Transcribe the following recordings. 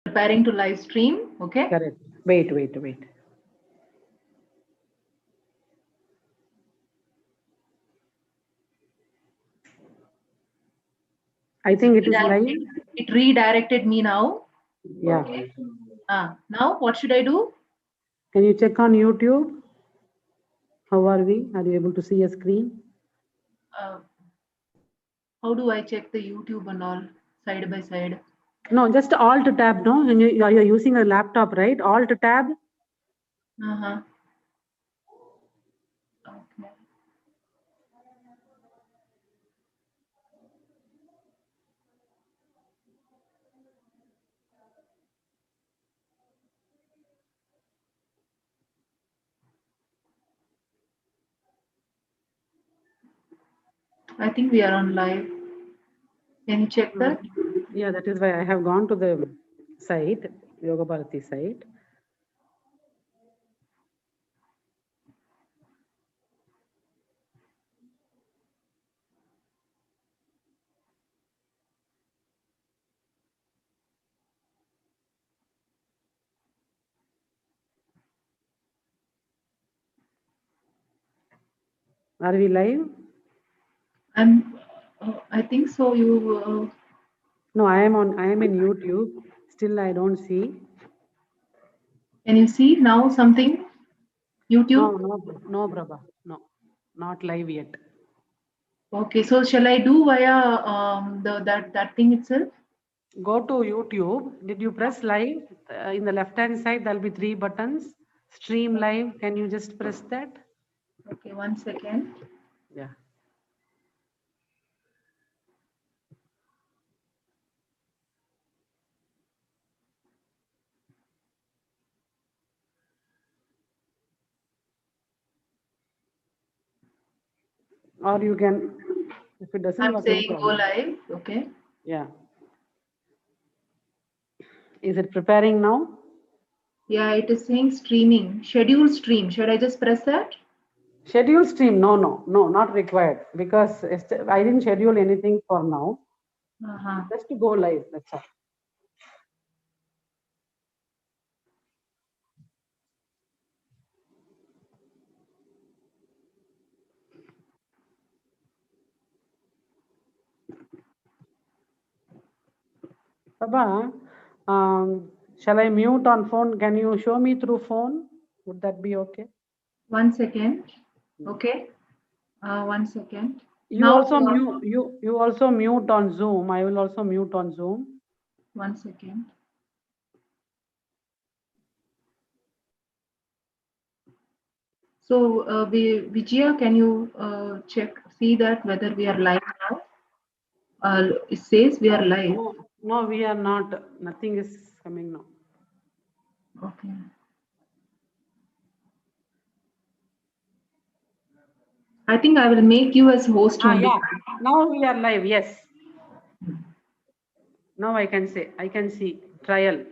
preparing to live stream. Okay. Correct. Wait. I think it is live. It redirected me now. Yeah. Okay. Now what should I do? Can you check on YouTube? How are we? Are you able to see a screen? How do I check the YouTube and all side by side? No, just Alt tab. No, when you're using a laptop, right? Alt tab. Okay. I think we are on live. Can you check that? Yeah, that is why I have gone to the site, Yoga Bharati site. Are we live? I think so. You. No, I am in YouTube. Still, I don't see. Can you see now something? YouTube? No, Prabha. No, not live yet. Okay, so shall I do via that thing itself? Go to YouTube. Did you press live? In the left-hand side, there'll be 3 buttons. Stream live. Can you just press that? Okay, 1 second. Yeah. Or you can, if it doesn't I'm work, no saying go problem. live. Okay. Yeah. Is it preparing now? Yeah, it is saying streaming. Schedule stream. Should I just press that? Schedule stream? No, not required because I didn't schedule anything for now. Just to go live. That's all. Prabha, shall I mute on phone? Can you show me through phone? Would that be okay? 1 second. Okay. 1 second. You Now, also mute. You also mute on Zoom. I will also mute on Zoom. 1 second. So, Vijaya, can you see that whether we are live now? It says we are live. No, we are not. Nothing is coming now. Okay. I think I will make you as host only. Yeah. Now we are live. Yes. Now I can see trial.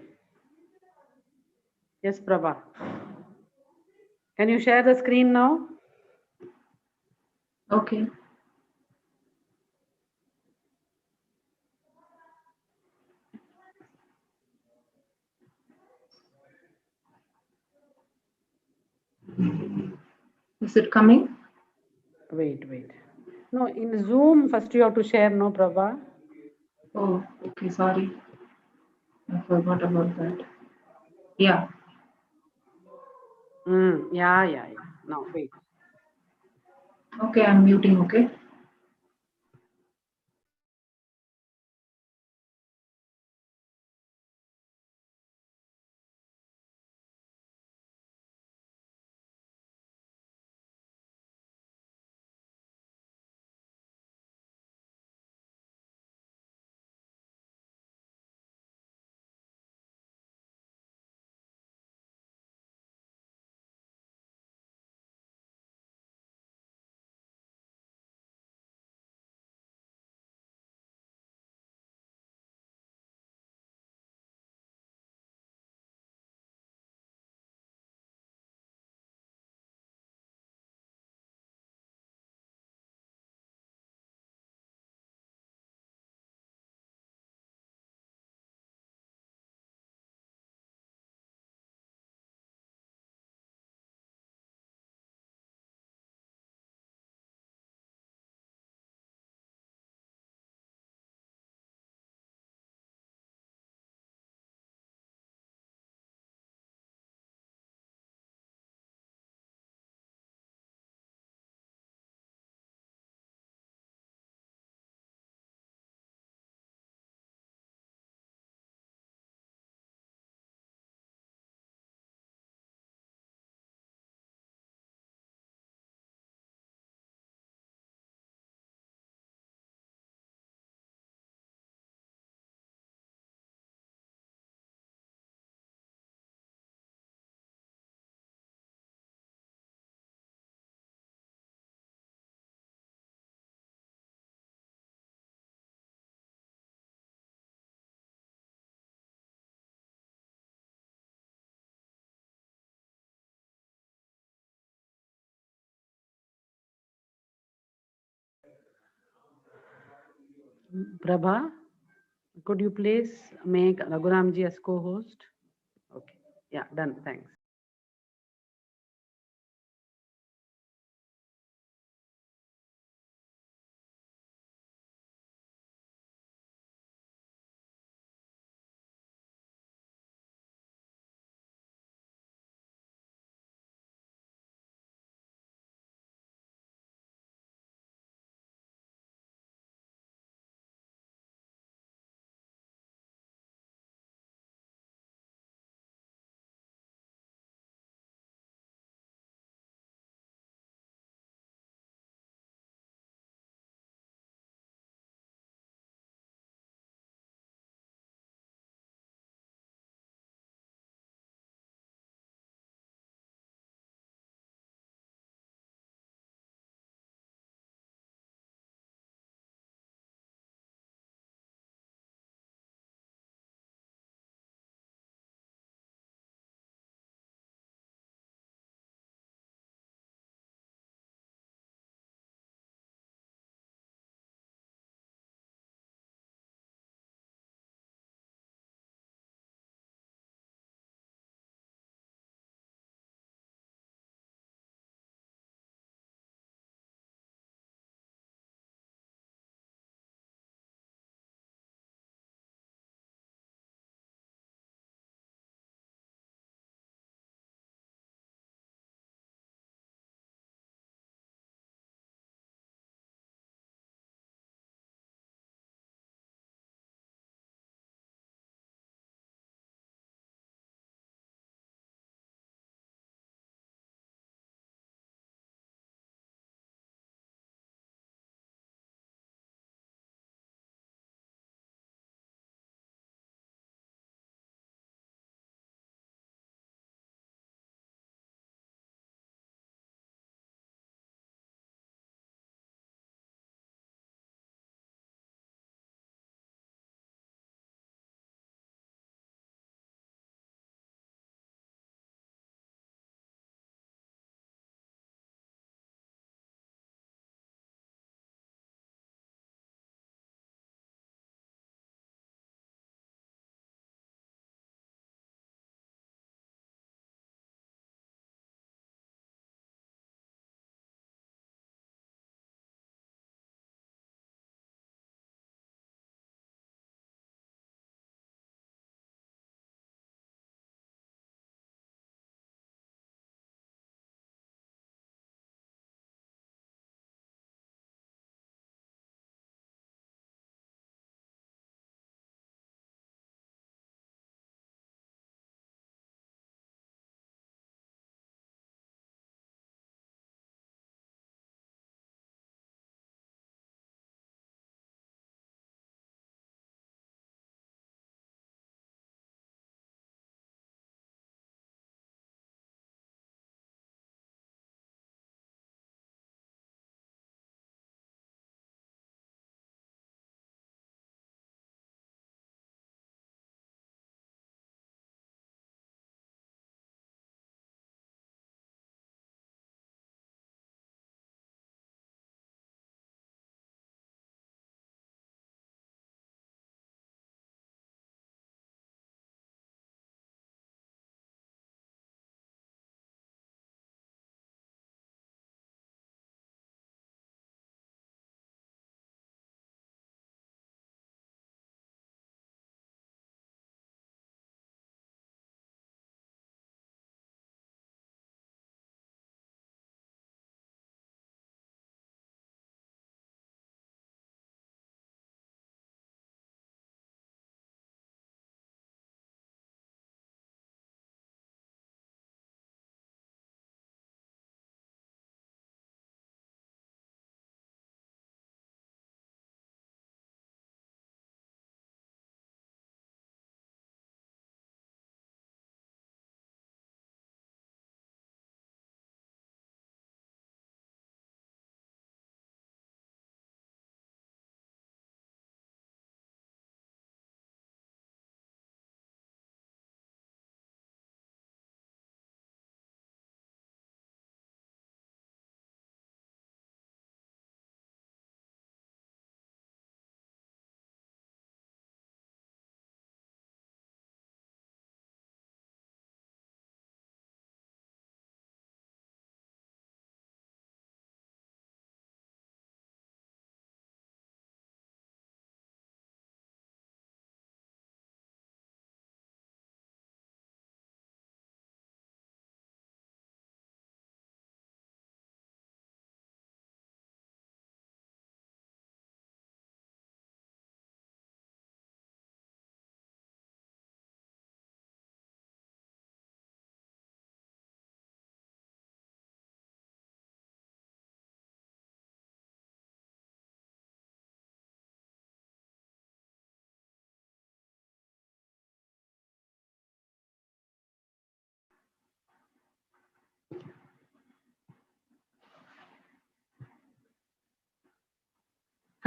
Yes, Prabha. Can you share the screen now? Okay. Is it coming? Wait. No, in Zoom, first you have to share, no, Prabha? Oh, okay. Sorry. I forgot about that. Yeah. Yeah. Now, wait. Okay, I'm muting. Okay. Prabha, could you please make Raghuramji as co-host? Okay. Yeah, done. Thanks.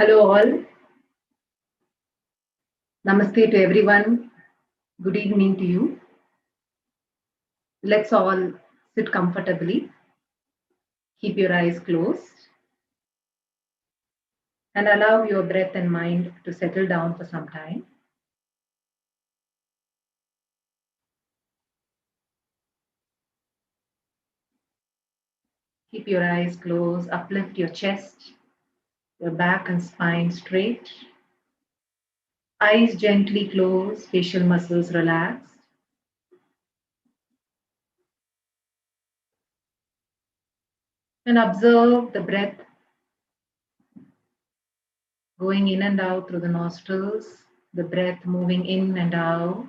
Hello all. Namaste to everyone. Good evening to you. Let's all sit comfortably. Keep your eyes closed and allow your breath and mind to settle down for some time. Keep your eyes closed. Uplift your chest, your back and spine straight. Eyes gently closed, facial muscles relaxed. And observe the breath going in and out through the nostrils, the breath moving in and out.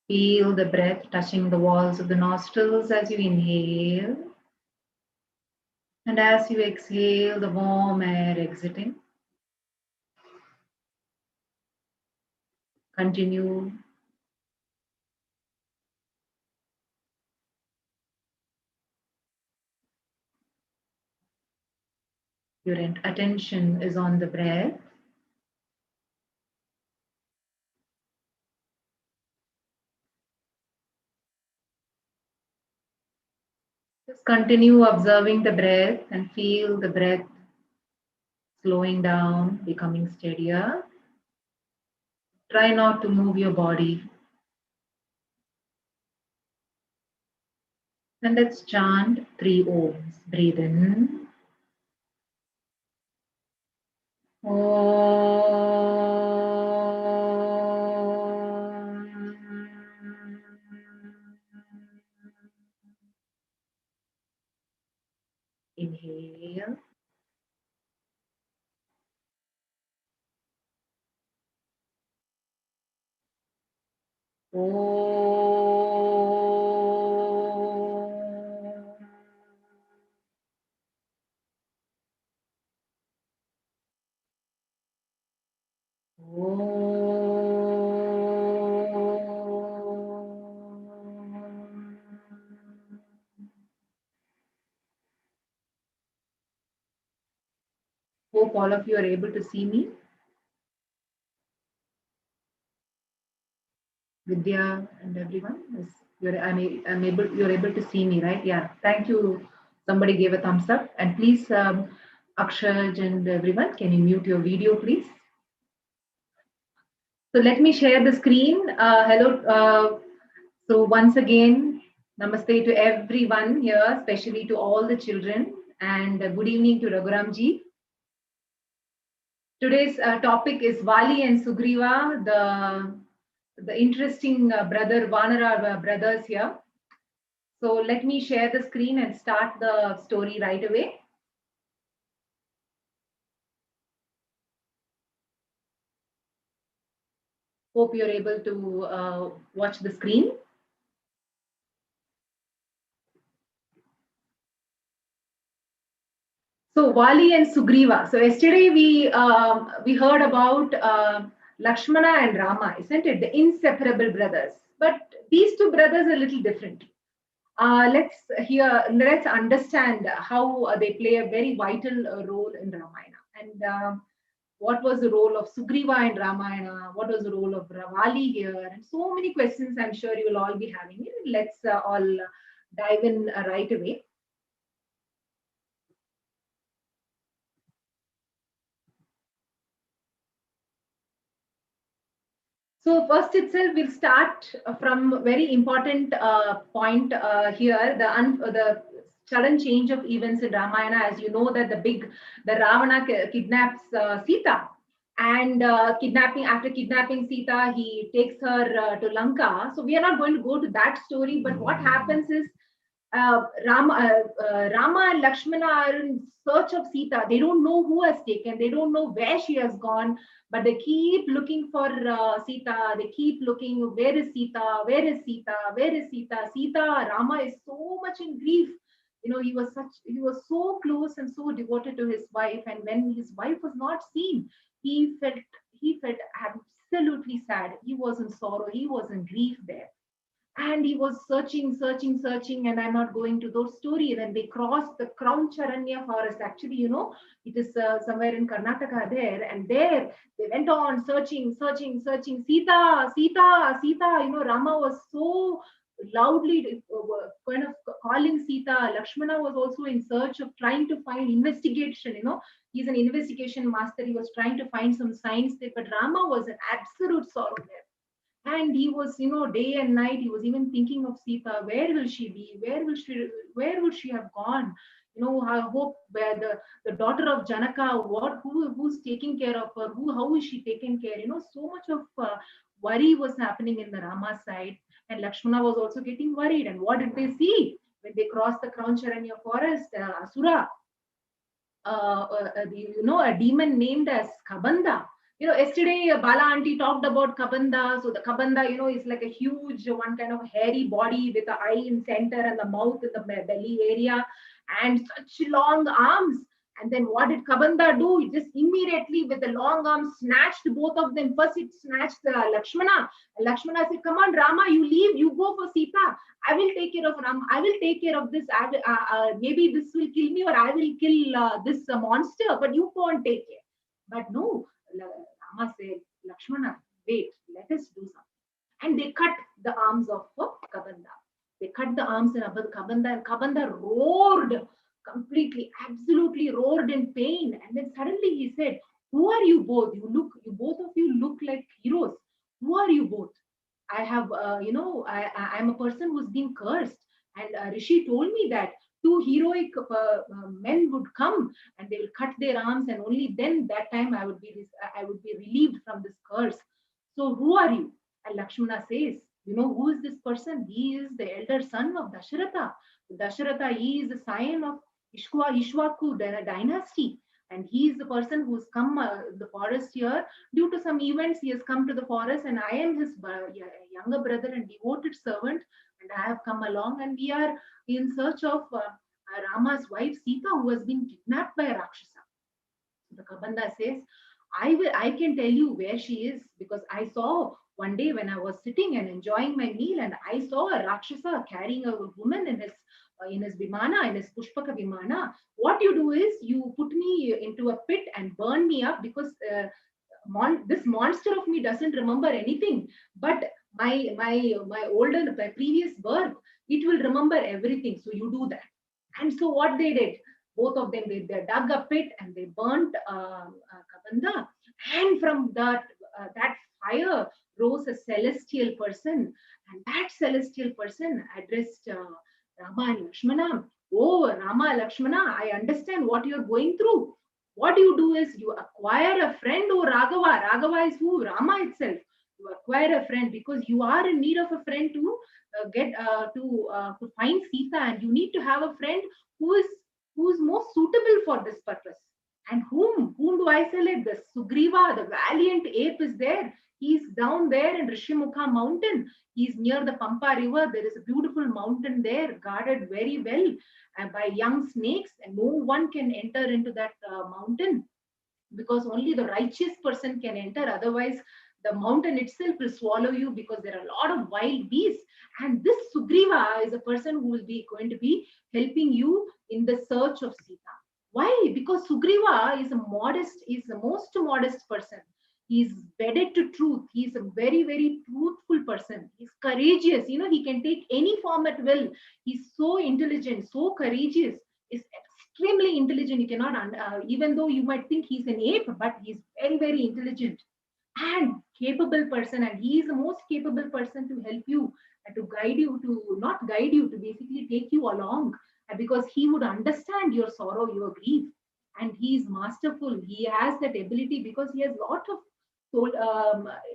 Feel the breath touching the walls of the nostrils as you inhale. And as you exhale, the warm air exiting. Continue. Your attention is on the breath. Just continue observing the breath and feel the breath slowing down, becoming steadier. Try not to move your body. And let's chant 3 Oms. Breathe in. Inhale. Hope all of you are able to see me. Vidya and everyone, you're able to see me, right? Yeah. Thank you. Somebody gave a thumbs up. And please, Akshaj and everyone, can you mute your video, please? So let me share the screen. Hello. So once again, namaste to everyone here, especially to all the children, and good evening to Raghuramji. Today's topic is Vali and Sugreeva, the interesting brother Vanara brothers here. So let me share the screen and start the story right away. Hope you're able to watch the screen. So Vali and Sugreeva. So yesterday we heard about Lakshmana and Rama, isn't it? The inseparable brothers. But these two brothers are a little different. Let's understand how they play a very vital role in Ramayana. And what was the role of Sugriva in Ramayana? What was the role of Vali here? And so many questions I'm sure you will all be having. Let's all dive in right away. So first itself, we'll start from a very important point here, the sudden change of events in Ramayana. As you know that the Ravana kidnaps Sita, and after kidnapping Sita, he takes her to Lanka. So we are not going to go to that story, but what happens is Rama and Lakshmana are in search of Sita. They don't know who has taken, they don't know where she has gone, but they keep looking for Sita. They keep looking, where is Sita? Where is Sita? Where is Sita? Sita, Rama is so much in grief. He was so close and so devoted to his wife. And when his wife was not seen, he felt absolutely sad. He was in sorrow. He was in grief there. And he was searching, searching, searching, and I'm not going to those story. Then they crossed the Kraunacharanya forest. Actually, it is somewhere in Karnataka there, and there they went on searching, searching, searching. Sita, Sita, Sita. Rama was so loudly kind of calling Sita. Lakshmana was also in search of trying to find investigation. He's an investigation master. He was trying to find some signs there, but Rama was an absolute sorrow there. And he was, day and night, he was even thinking of Sita. Where will she be? Where will she have gone? I hope where the daughter of Janaka, who's taking care of her? How is she taken care? So much of worry was happening in the Rama side, and Lakshmana was also getting worried. And what did they see when they crossed the Kraunacharanya forest? Asura, a demon named as Kabanda. Yesterday Bala auntie talked about Kabanda. So the Kabanda, is like a huge one kind of hairy body with the eye in center and the mouth in the belly area and such long arms. And then what did Kabanda do? It just immediately with the long arms snatched both of them. First it snatched Lakshmana. And Lakshmana said, come on, Rama, you leave, you go for Sita. I will take care of Ram. I will take care of this. Maybe this will kill me, or I will kill this monster, but you won't take care. But no, Rama said, Lakshmana, wait, let us do something. And they cut the arms of Kabanda. They cut the arms of Kabanda, and Kabanda roared completely, absolutely roared in pain. And then suddenly he said, who are you both? You both of you look like heroes. Who are you both? I have, I'm a person who's been cursed. And Rishi told me that two heroic men would come and they will cut their arms, and only then that time I would be relieved from this curse. So who are you? And Lakshmana says, who is this person? He is the elder son of Dasharatha. Dasharatha, he is the scion of Ishwaku dynasty. And he is the person who's come the forest here due to some events. He has come to the forest, and I am his younger brother and devoted servant, and I have come along, and we are in search of Rama's wife Sita, who has been kidnapped by a Rakshasa. The Kabanda says, I can tell you where she is, because I saw one day when I was sitting and enjoying my meal, and I saw a Rakshasa carrying a woman in his Vimana, in his Pushpaka Vimana. What you do is you put me into a pit and burn me up, because this monster of me doesn't remember anything, but my previous birth, it will remember everything. So you do that. And so what they did, both of them, they dug a pit and they burnt Kabanda, and from that fire rose a celestial person, and that celestial person addressed Rama and Lakshmana. Oh, Rama, Lakshmana, I understand what you're going through. What you do is you acquire a friend, oh Raghava. Raghava is who? Rama itself. You acquire a friend because you are in need of a friend to to find Sita, and you need to have a friend who is most suitable for this purpose. And whom do I select? The Sugreeva, the valiant ape, is there. He's down there in Rishimukha mountain. He's near the Pampa river. There is a beautiful mountain there, guarded very well by young snakes, and no one can enter into that mountain, because only the righteous person can enter. Otherwise, the mountain itself will swallow you, because there are a lot of wild beasts. And this Sugreeva is a person who will be going to be helping you in the search of Sita. Why? Because Sugreeva is the most modest person. He's wedded to truth. He's a very, very truthful person. He's courageous. He can take any form at will. He's so intelligent, so courageous. Is extremely intelligent. You cannot, even though you might think he's an ape, but he's very, very intelligent and capable person. And he is the most capable person to help you and to guide you, to basically take you along, because he would understand your sorrow, your grief. And he is masterful. He has that ability because he has a lot of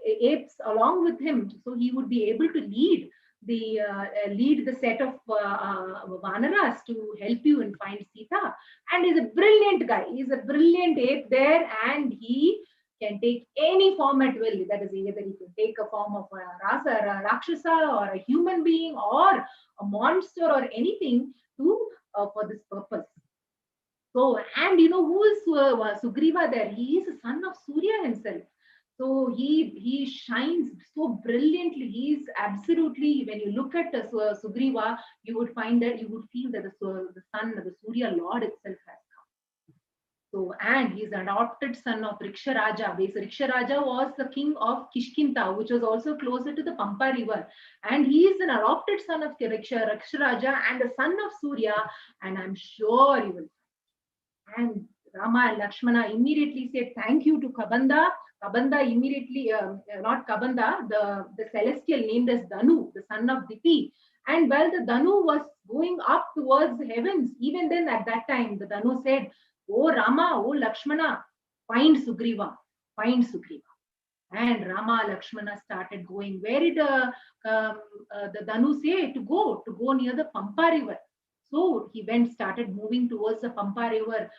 apes along with him. So he would be able to lead the set of Vanaras to help you and find Sita. And he's a brilliant guy. He's a brilliant ape there, and he can take any form at will. That is, either he can take a form of a Rakshasa or a human being or a monster or anything for this purpose. So, and who is Sugreeva there? He is a son of Surya himself. So he shines so brilliantly. He is absolutely, when you look at Sugriva, you would find that you would feel that the sun, the Surya Lord itself has come. So, and he's an adopted son of Riksha Raja. This Riksha Raja was the king of Kishkinta, which was also closer to the Pampa river. And he is an adopted son of Riksha Raja and the son of Surya. And I'm sure you will. And Rama and Lakshmana immediately said thank you to Kabanda. Kabanda immediately, not Kabanda, the celestial named as Danu, the son of Diti. And while the Danu was going up towards the heavens, even then at that time, the Danu said, "Oh Rama, oh Lakshmana, find Sugriva, find Sugriva." And Rama, Lakshmana started going. Where did the Danu say to go? To go near the Pampa river. So he went, started moving towards the Pampa river.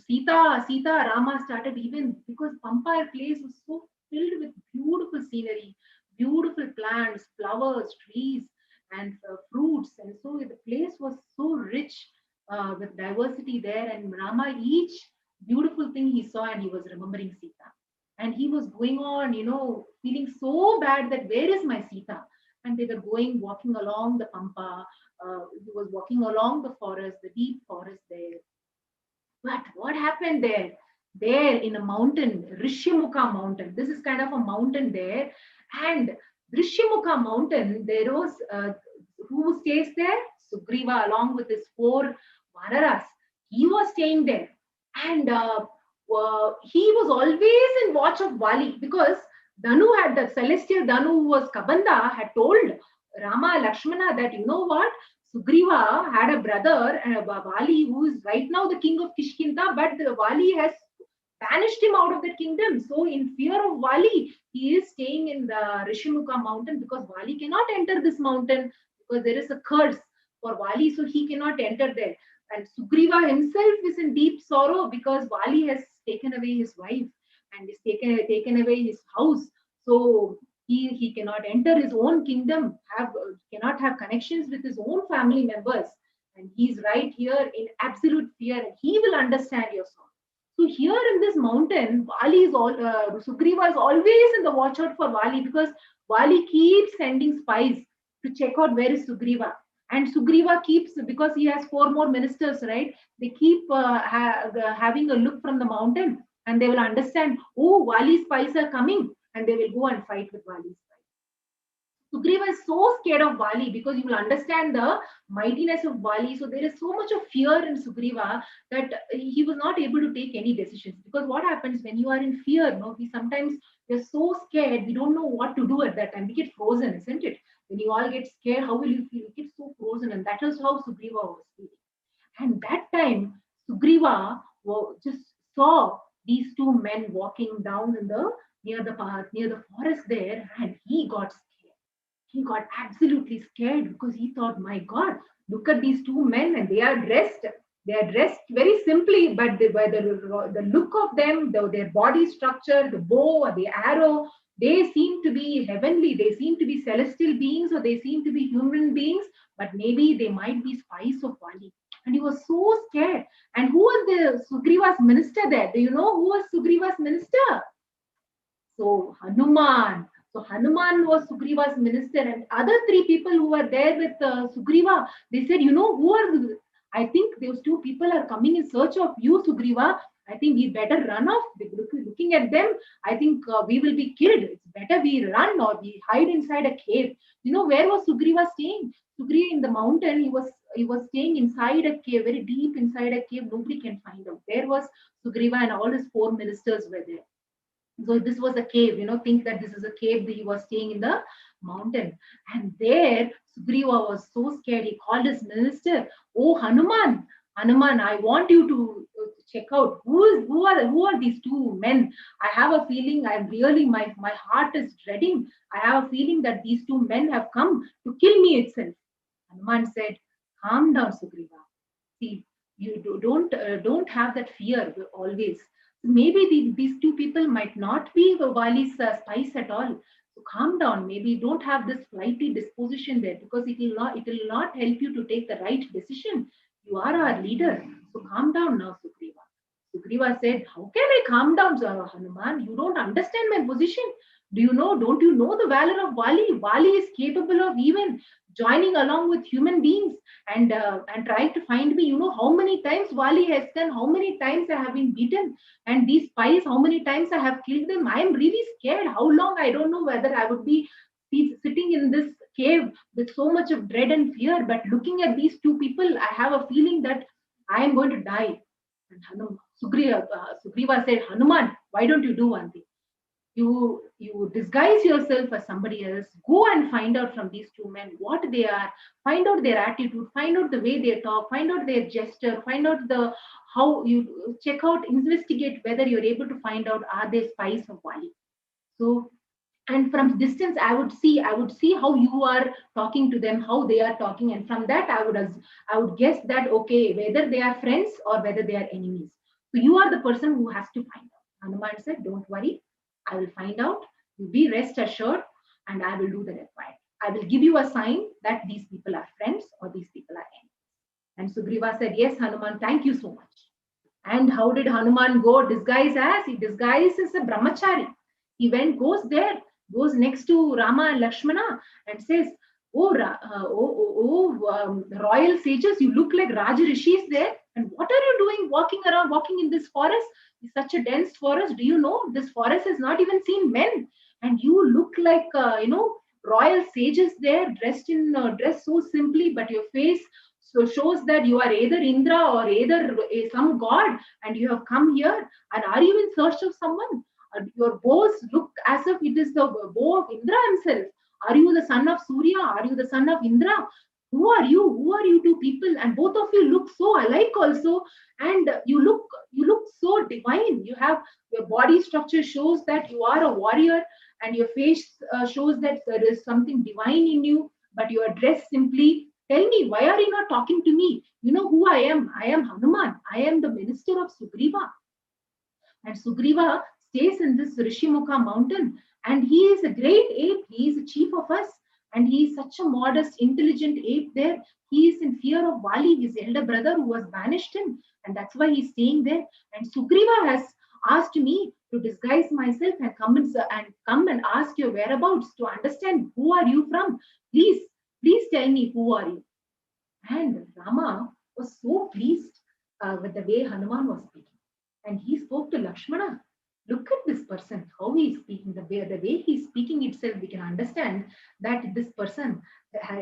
Sita, Rama started, even because Pampa place was so filled with beautiful scenery, beautiful plants, flowers, trees, and fruits. And so the place was so rich with diversity there. And Rama, each beautiful thing he saw, and he was remembering Sita. And he was going on, feeling so bad that where is my Sita? And they were going, walking along the Pampa. He was walking along the forest, the deep forest there. But what happened there? There in a mountain, Rishyamukha mountain. This is kind of a mountain there. And Rishyamukha mountain, there was, who stays there? Sugriva along with his 4 Vanaras. He was staying there. And he was always in watch of Vali, because Danu had, the celestial Danu who was Kabanda, had told Rama, Lakshmana that, you know what? Sugriva had a brother, Vali, who is right now the king of Kishkinta, but the Vali has banished him out of that kingdom. So, in fear of Vali, he is staying in the Rishyamukha mountain, because Vali cannot enter this mountain, because there is a curse for Vali, so he cannot enter there. And Sugriva himself is in deep sorrow, because Vali has taken away his wife and is taken away his house. So he cannot enter his own kingdom, cannot have connections with his own family members. And he's right here in absolute fear, and he will understand your sorrow. So here in this mountain, Sugriva is always in the watch out for Vali, because Vali keeps sending spies to check out where is Sugriva. And Sugriva keeps, because he has 4 more ministers, right? They keep having a look from the mountain, and they will understand, oh, Vali's spies are coming, and they will go and fight with Vali's spies. Sugriva is so scared of Vali, because you will understand the mightiness of Vali. So there is so much of fear in Sugriva that he was not able to take any decisions. Because what happens when you are in fear? We're so scared, we don't know what to do at that time. We get frozen, isn't it? When you all get scared, how will you feel? You get so frozen, and that is how Sugriva was feeling. And that time, Sugriva just saw these 2 men walking down in the near the forest there, and he got scared. He got absolutely scared, because he thought, my God, look at these 2 men, and they are dressed. They are dressed very simply, but by the look of them, their body structure, the bow or the arrow, they seem to be heavenly, they seem to be celestial beings, or they seem to be human beings, but maybe they might be spies of Vali. And he was so scared. And who was the Sugriva's minister there? Do you know who was Sugriva's minister? So Hanuman. So Hanuman was Sugriva's minister, and other 3 people who were there with Sugriva, they said, who are, I think those 2 people are coming in search of you, Sugriva. I think we better run off. Looking at them, I think we will be killed. It's better we run, or we hide inside a cave. Where was Sugriva staying? Sugriva in the mountain, he was staying inside a cave, very deep inside a cave. Nobody can find out. There was Sugriva, and all his 4 ministers were there. So this was a cave, think that this is a cave that he was staying in the mountain. And there, Sugriva was so scared. He called his minister, oh, Hanuman, I want you to check out who are these 2 men. I have a feeling, my heart is dreading. I have a feeling that these 2 men have come to kill me itself. Hanuman said, calm down, Sugriva. See, you don't have that fear always. Maybe these 2 people might not be Vali's spies at all. So calm down. Maybe don't have this flighty disposition there, because it will not help you to take the right decision. You are our leader. So calm down now, Sugriva. Sugriva said, how can I calm down, Hanuman? You don't understand my position. Don't you know the valor of Vali? Vali is capable of even joining along with human beings and trying to find me. You know how many times Vali has done, how many times I have been beaten, and these spies, how many times I have killed them. I am really scared. How long? I don't know whether I would be sitting in this cave with so much of dread and fear. But looking at these two people, I have a feeling that I am going to die. And Sugriva said, Hanuman, why don't you do one thing? You disguise yourself as somebody else. Go and find out from these two men what they are. Find out their attitude. Find out the way they talk. Find out their gesture. Find out the how you check out, investigate whether you're able to find out are they spies of Vali. So, and from distance I would see how you are talking to them, how they are talking, and from that I would guess that okay, whether they are friends or whether they are enemies. So you are the person who has to find out. Hanuman said, don't worry, I will find out. You be rest assured, and I will do the required. I will give you a sign that these people are friends or these people are enemies. And Sugriva said, yes, Hanuman, thank you so much. And how did Hanuman go disguise as? He disguised as a brahmachari. He goes there, goes next to Rama and Lakshmana and says, royal sages, you look like Raja Rishis there. And what are you doing walking in this forest? It's such a dense forest. Do you know this forest has not even seen men? And you look like, royal sages there, dressed so simply, but your face so shows that you are either Indra or either some god, and you have come here. And are you in search of someone? Your bows look as if it is the bow of Indra himself. Are you the son of Surya? Are you the son of Indra? Who are you? Who are you two people? And both of you look so alike also, and you look so divine. You have your body structure shows that you are a warrior, and your face shows that there is something divine in you. But you are dressed simply. Tell me, why are you not talking to me? You know who I am? I am Hanuman. I am the minister of Sugriva. And Sugriva stays in this Rishimukha mountain, and he is a great ape. He is a chief of us, and he is such a modest, intelligent ape there. He is in fear of Vali, his elder brother, who has banished him, and that's why he's staying there. And Sugriva has asked me to disguise myself and come and ask your whereabouts to understand who are you from. Please tell me who are you. And Rama was so pleased with the way Hanuman was speaking. And he spoke to Lakshmana. Look at this person, how he is speaking. The way he is speaking itself, we can understand that this person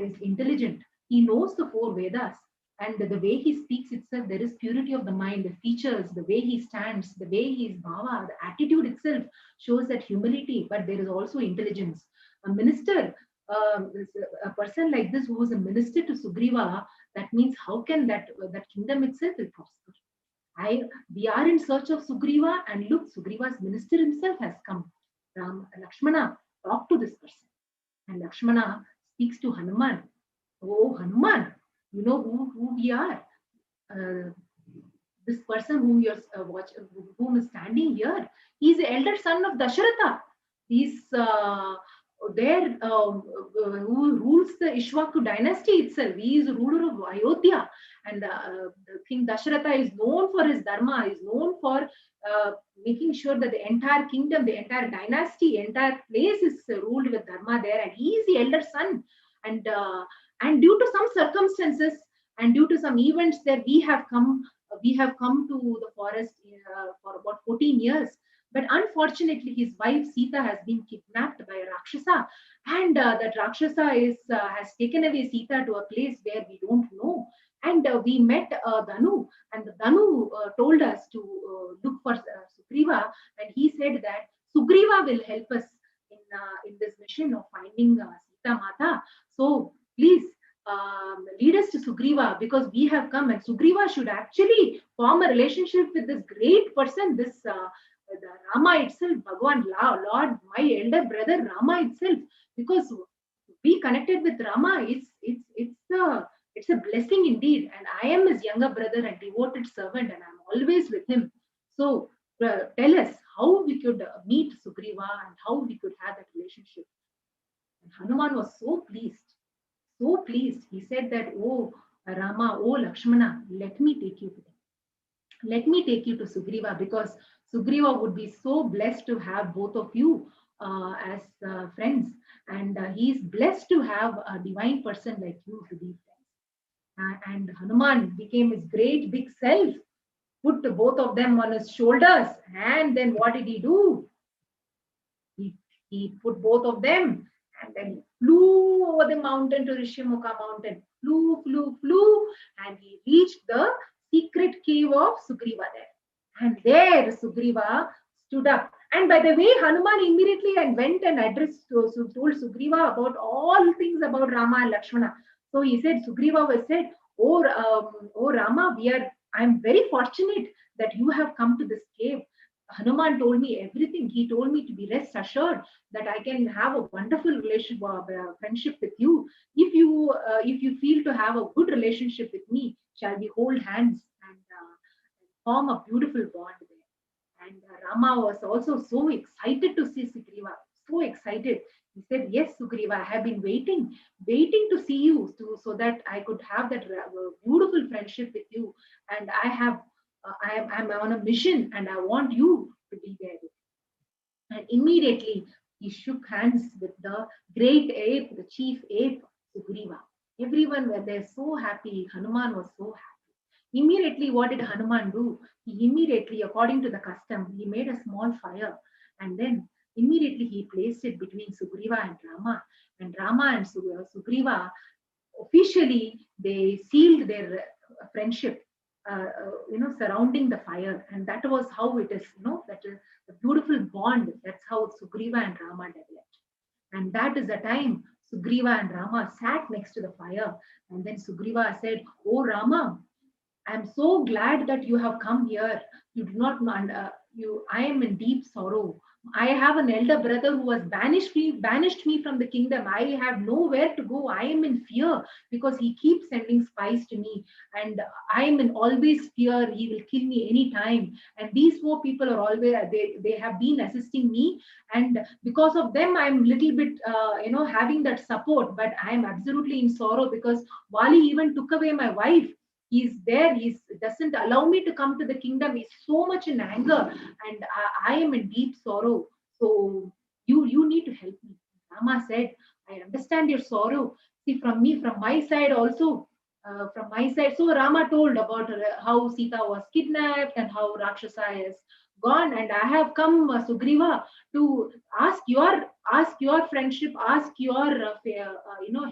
is intelligent. He knows the four Vedas. And the way he speaks itself, there is purity of the mind, the features, the way he stands, the way he is bhava, the attitude itself shows that humility, but there is also intelligence. A minister, a person like this who was a minister to Sugriva, that means how can that kingdom itself will prosper? We are in search of Sugriva, and look, Sugriva's minister himself has come. Lakshmana, talk to this person. And Lakshmana speaks to Hanuman. Oh, Hanuman, you know who we are. This person whom is standing here, he is the elder son of Dasharatha. He's who rules the Ishwaku dynasty itself. He is the ruler of Ayodhya, and King Dasharatha is known for his dharma, is known for making sure that the entire kingdom, the entire dynasty, entire place is ruled with dharma there, and he is the elder son. And due to some circumstances and due to some events that we have come to the forest for about 14 years. But unfortunately, his wife Sita has been kidnapped by a Rakshasa, and that Rakshasa has taken away Sita to a place where we don't know. And we met Danu, and the Danu told us to look for Sugriva, and he said that Sugriva will help us in this mission of finding Sita Mata. So please lead us to Sugriva, because we have come, and Sugriva should actually form a relationship with this great person, this the Rama itself, Bhagwan, Lord, my elder brother Rama itself, because to be connected with Rama, it's a blessing indeed. And I am his younger brother and devoted servant, and I'm always with him. So tell us how we could meet Sugriva and how we could have that relationship. And Hanuman was so pleased. So pleased. He said that, oh Rama, oh Lakshmana, let me take you to them. let me take you to Sugriva, because Sugriva would be so blessed to have both of you as friends. And he is blessed to have a divine person like you to be friends. And Hanuman became his great big self, put both of them on his shoulders. And then what did he do? He, he put both of them and then flew over the mountain to Rishimukha mountain. Flew, and he reached the secret cave of Sugriva there. And there Sugriva stood up. And by the way, Hanuman immediately and went and addressed, told Sugriva about all things about Rama and Lakshmana. So he said, Sugriva was said, oh Rama, I'm very fortunate that you have come to this cave. Hanuman told me everything. He told me to be rest assured that I can have a wonderful relationship, friendship with you. If you feel to have a good relationship with me, shall we hold hands and form a beautiful bond there? And Rama was also so excited to see Sugriva. So excited. He said, "Yes, Sugriva, I have been waiting to see you, so that I could have that beautiful friendship with you. And I'm on a mission, and I want you to be there with me." And immediately he shook hands with the great ape, the chief ape, Sugriva. Everyone were there so happy. Hanuman was so happy. Immediately, what did Hanuman do? He immediately, according to the custom, he made a small fire, and then immediately he placed it between Sugriva and Rama. And Rama and Sugriva officially they sealed their friendship, surrounding the fire. And that was how it is, that is the beautiful bond. That's how Sugriva and Rama developed. And that is the time Sugriva and Rama sat next to the fire. And then Sugriva said, "Oh Rama, I'm so glad that you have come here. You do not, I am in deep sorrow. I have an elder brother who has banished me from the kingdom. I have nowhere to go. I am in fear because he keeps sending spies to me, and I am in always fear he will kill me anytime. And these four people are always they have been assisting me, and because of them, I'm little bit having that support. But I am absolutely in sorrow because Vali even took away my wife. He's there, he doesn't allow me to come to the kingdom. He's so much in anger, and I am in deep sorrow. So you need to help me." Rama said, "I understand your sorrow. See, from my side also, from my side." So Rama told about how Sita was kidnapped and how Rakshasa is gone. "And I have come, Sugriva, to ask your friendship, ask your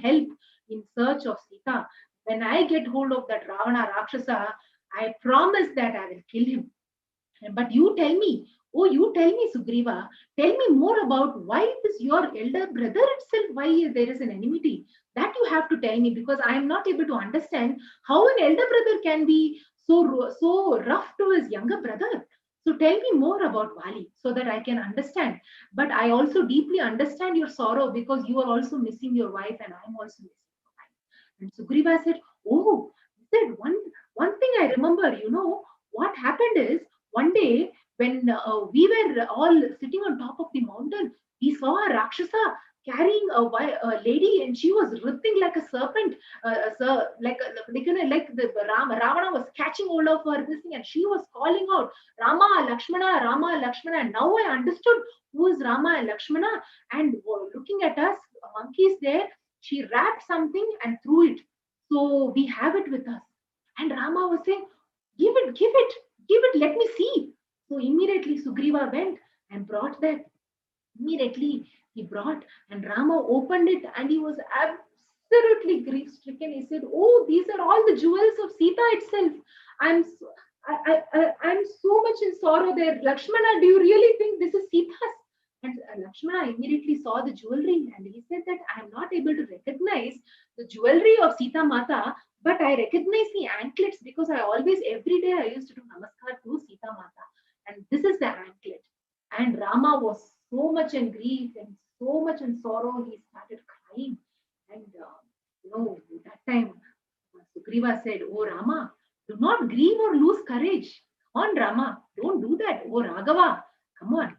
help in search of Sita. When I get hold of that Ravana Rakshasa, I promise that I will kill him. But you tell me, Sugriva, tell me more about why it is your elder brother itself, why there is an enmity. That you have to tell me, because I am not able to understand how an elder brother can be so rough to his younger brother. So tell me more about Vali so that I can understand. But I also deeply understand your sorrow because you are also missing your wife and I am also missing your wife." And Sugriva said, "Oh," he said, one thing I remember, what happened is one day when we were all sitting on top of the mountain, we saw a Rakshasa carrying a lady, and she was writhing like a serpent, like the Ravana was catching hold of her, this thing, and she was calling out, "Rama, Lakshmana, Rama, Lakshmana." And now I understood who is Rama and Lakshmana. And looking at us, monkeys there, she wrapped something and threw it. So we have it with us. And Rama was saying, give it, let me see." So immediately Sugriva went and brought that. Immediately he brought, and Rama opened it, and he was absolutely grief stricken. He said, "Oh, these are all the jewels of Sita itself. I'm so, I'm so much in sorrow there. Lakshmana, do you really think this is Sita's?" And Lakshmana immediately saw the jewelry, and he said that I am not able to recognize the jewelry of Sita Mata, but I recognize the anklets because every day I used to do namaskar to Sita Mata. And this is the anklet. And Rama was so much in grief and so much in sorrow, he started crying. And that time Sugriva said, "Oh Rama, do not grieve or lose courage. On Rama, don't do that. Oh Raghava, come on.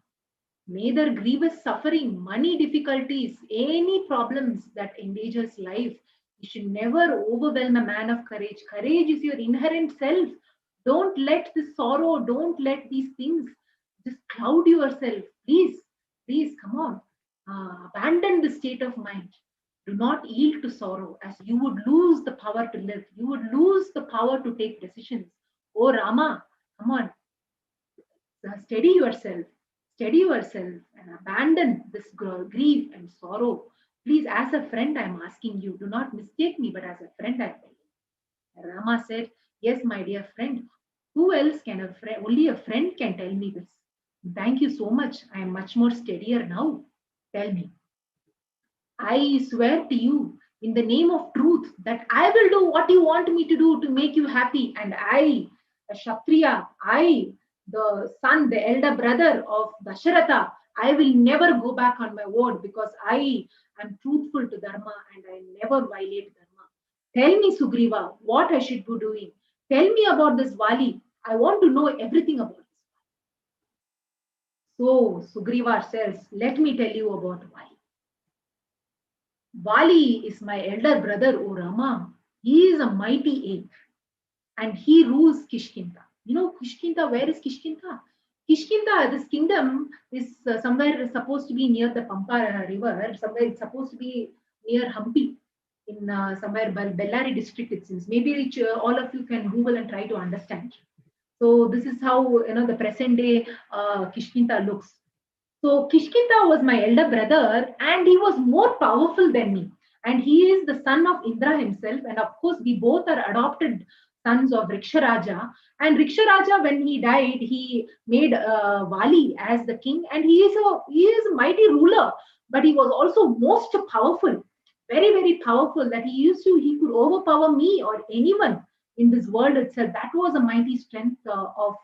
Neither grievous suffering, money difficulties, any problems that endangers life, you should never overwhelm a man of courage. Courage is your inherent self. Don't let this sorrow, don't let these things just cloud yourself. Please, please, come on. Abandon the state of mind. Do not yield to sorrow, as you would lose the power to live. You would lose the power to take decisions. Oh Rama, come on. Steady yourself. Steady yourself and abandon this grief and sorrow. Please, as a friend, I'm asking you, do not mistake me, but as a friend, I'm telling you. Rama said, yes, my dear friend. Who else can a friend? Only a friend can tell me this. Thank you so much. I am much more steadier now. Tell me. I swear to you, in the name of truth, that I will do what you want me to do to make you happy. And I, a Kshatriya, I, the son, the elder brother of Dasharatha, I will never go back on my word because I am truthful to Dharma and I never violate Dharma. Tell me, Sugriva, what I should be doing. Tell me about this Vali. I want to know everything about this. So Sugriva says, let me tell you about Vali. Vali is my elder brother, O Rama. He is a mighty ape and he rules Kishkinta. You know Kishkinta, where is Kishkinta? Kishkinta, this kingdom is somewhere supposed to be near the Pampa river. Somewhere it's supposed to be near Hampi in somewhere Bellary district it seems. Maybe all of you can Google and try to understand. So this is how the present day Kishkinta looks. So Kishkinta was my elder brother and he was more powerful than me. And he is the son of Indra himself. And of course, we both are adopted sons of Riksharaja. And Riksharaja, when he died, he made Vali as the king. And he is a mighty ruler, but he was also most powerful, very, very powerful that he could overpower me or anyone in this world itself. That was a mighty strength of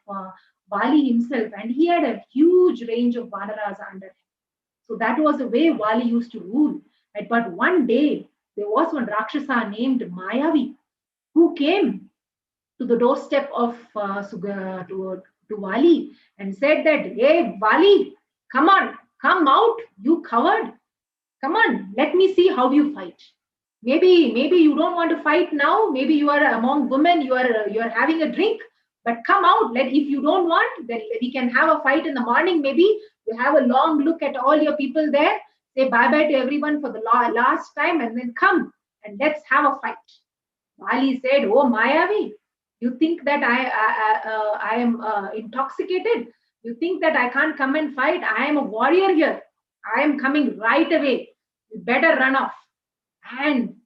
Vali himself, and he had a huge range of Vanaras under him. So that was the way Vali used to rule. Right? But one day, there was one Rakshasa named Mayavi who came to the doorstep of to Vali and said that, hey, Vali, come on, come out, you coward. Come on, let me see how you fight. Maybe you don't want to fight now. Maybe you are among women, you are having a drink. But come out. If you don't want, then we can have a fight in the morning. Maybe you have a long look at all your people there. Say bye-bye to everyone for the last time and then come and let's have a fight. Vali said, oh, Mayavi, you think that I am intoxicated? You think that I can't come and fight? I am a warrior here. I am coming right away. You better run off. And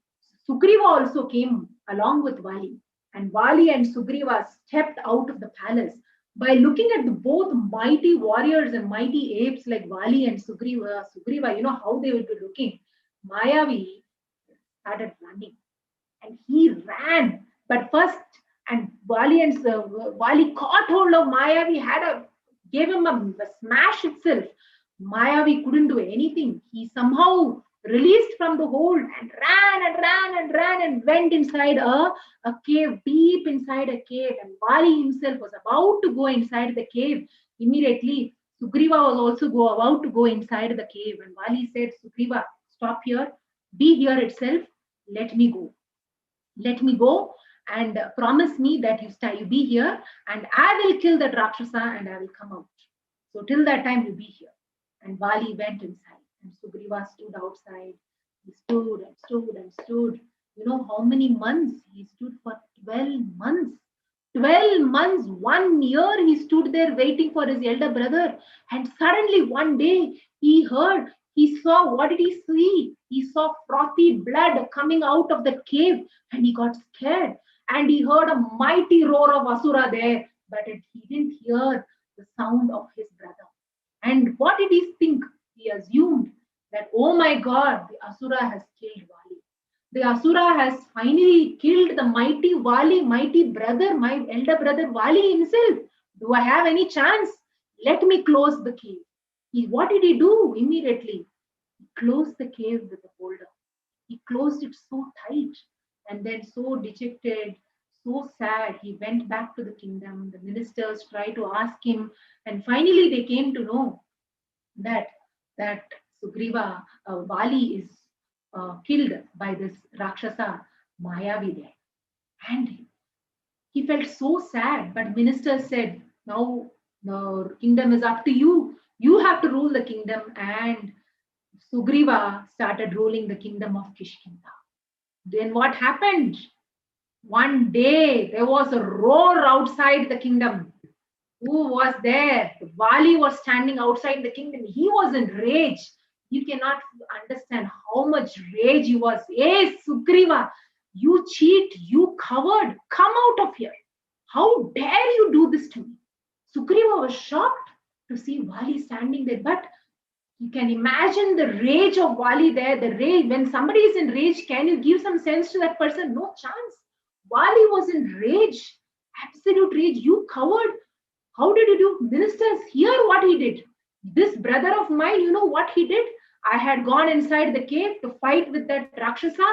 Sugriva also came along with Vali. And Vali and Sugriva stepped out of the palace. By looking at the both mighty warriors and mighty apes like Vali and Sugriva, you know how they would be looking. Mayavi started running. And he ran. But first, and Vali caught hold of Mayavi, gave him a smash itself. Mayavi couldn't do anything. He somehow released from the hold and ran and went inside a cave, deep inside a cave. And Vali himself was about to go inside the cave. Immediately, Sugriva was also about to go inside the cave. And Vali said, Sugriva, stop here. Be here itself. Let me go. Let me go and promise me that you be here and I will kill that Rakshasa and I will come out. So till that time, you be here. And Vali went inside and Sugriva stood outside. He stood and stood and stood. You know how many months? He stood for 12 months. 12 months, 1 year, he stood there waiting for his elder brother. And suddenly one day he saw, what did he see? He saw frothy blood coming out of the cave and he got scared. And he heard a mighty roar of Asura there, but he didn't hear the sound of his brother. And what did he think? He assumed that, oh my God, the Asura has killed Vali. The Asura has finally killed the mighty Vali, mighty brother, my elder brother Vali himself. Do I have any chance? Let me close the cave. What did he do immediately? He closed the cave with a boulder. He closed it so tight and then so dejected, so sad. He went back to the kingdom. The ministers tried to ask him, and finally they came to know that Sugriva, Vali is killed by this Rakshasa Mayavi there. And He felt so sad, but minister said, now the kingdom is up to you. You have to rule the kingdom. And Sugriva started ruling the kingdom of Kishkinda. Then what happened? One day there was a roar outside the kingdom. Who was there? Vali was standing outside the kingdom. He was in rage. You cannot understand how much rage he was. Hey, Sugriva, you cheat, you coward, come out of here. How dare you do this to me? Sugriva was shocked to see Vali standing there, but you can imagine the rage of Vali there. The rage, when somebody is in rage, can you give some sense to that person? No chance. Vali was in rage, absolute rage. You coward. How did you do? Ministers, hear what he did. This brother of mine, you know what he did? I had gone inside the cave to fight with that Rakshasa.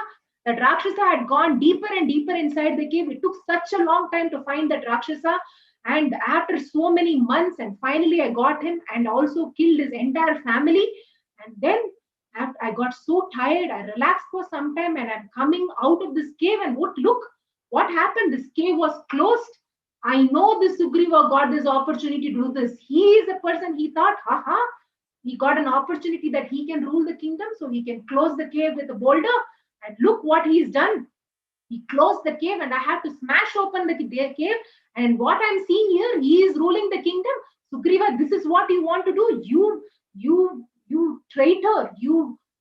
That Rakshasa had gone deeper and deeper inside the cave. It took such a long time to find that Rakshasa. And after so many months, and finally I got him and also killed his entire family. And then after I got so tired, I relaxed for some time and I'm coming out of this cave. And look, what happened? This cave was closed. I know this Sugriva got this opportunity to do this. He is a person, he thought, he got an opportunity that he can rule the kingdom, so he can close the cave with a boulder. And look what he's done. He closed the cave and I had to smash open the cave. And what I'm seeing here, he is ruling the kingdom. Sugriva, this is what you want to do. You traitor.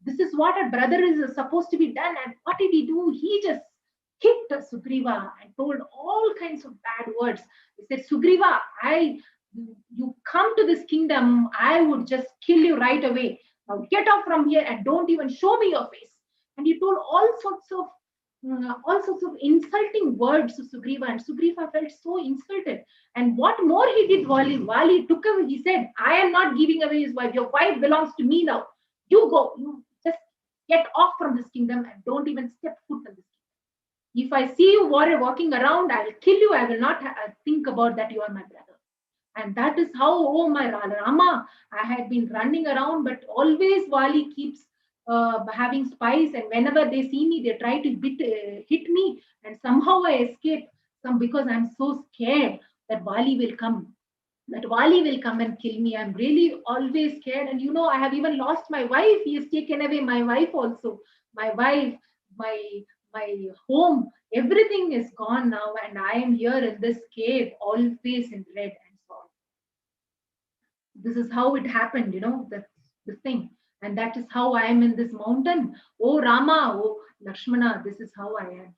This is what a brother is supposed to be done. And what did he do? He just kicked Sugriva and told all kinds of bad words. He said, Sugriva, you come to this kingdom, I would just kill you right away. Now get off from here and don't even show me your face. And he told all sorts of insulting words to Sugriva, and Sugriva felt so insulted. And what more he did, Vali took away. He said, I am not giving away his wife. Your wife belongs to me now. You go. You just get off from this kingdom and don't even step foot in this kingdom. If I see you walking around, I will kill you. I will not think about that you are my brother. And that is how, oh my Rama, I had been running around, but always Vali keeps having spies, and whenever they see me, they try to hit me, and somehow I escape. Because I'm so scared that Vali will come. That Vali will come and kill me. I'm really always scared. And you know, I have even lost my wife. He has taken away my wife also. My wife, my home, everything is gone now, and I am here in this cave, always in dread and sorrow. This is how it happened, you know, that's the thing. And that is how I am in this mountain. Oh Rama, oh Lakshmana, this is how I am.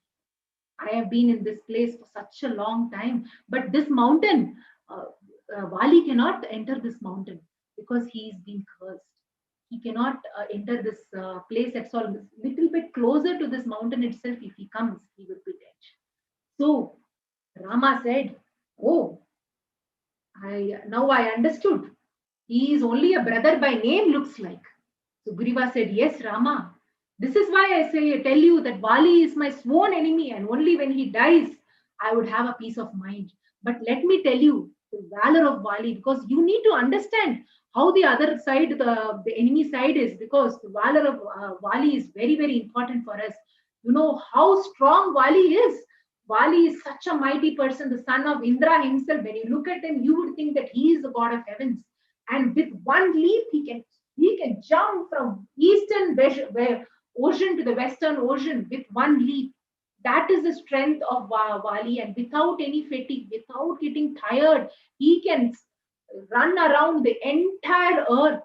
I have been in this place for such a long time. But this mountain, Vali cannot enter this mountain because he is being cursed. He cannot enter this place at all. A little bit closer to this mountain itself, if he comes, he will be dead. So Rama said, oh, now I understood. He is only a brother by name, looks like. Sugriva said, yes, Rama. This is why I tell you that Vali is my sworn enemy, and only when he dies, I would have a peace of mind. But let me tell you the valor of Vali, because you need to understand how the other side, the enemy side is, because the valor of Vali is very, very important for us. You know how strong Vali is. Vali is such a mighty person, the son of Indra himself. When you look at him, you would think that he is the god of heavens. And with one leap, he can jump from eastern ocean to the western ocean with one leap. That is the strength of Vali, and without any fatigue, without getting tired, he can run around the entire earth,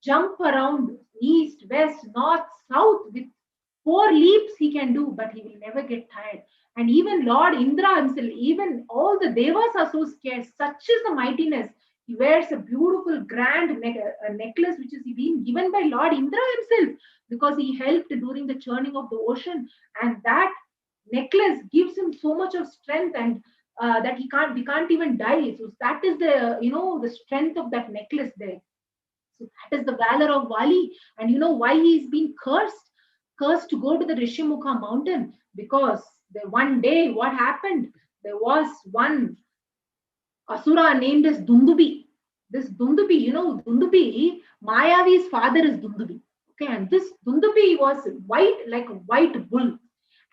jump around east, west, north, south. With 4 leaps he can do, but he will never get tired. And even Lord Indra himself, even all the devas are so scared. Such is the mightiness. He wears a beautiful grand necklace which is being given by Lord Indra himself, because he helped during the churning of the ocean, and that necklace gives him so much of strength, and that we can't even die. So that is the strength of that necklace there. So that is the valor of Vali. And you know why he is being cursed to go to the Rishimukha mountain? Because one day what happened? There was one Asura named as Dundubi. This Dundubi, Dundubi, Mayavi's father is Dundubi. Okay, and this Dundubi was white, like a white bull.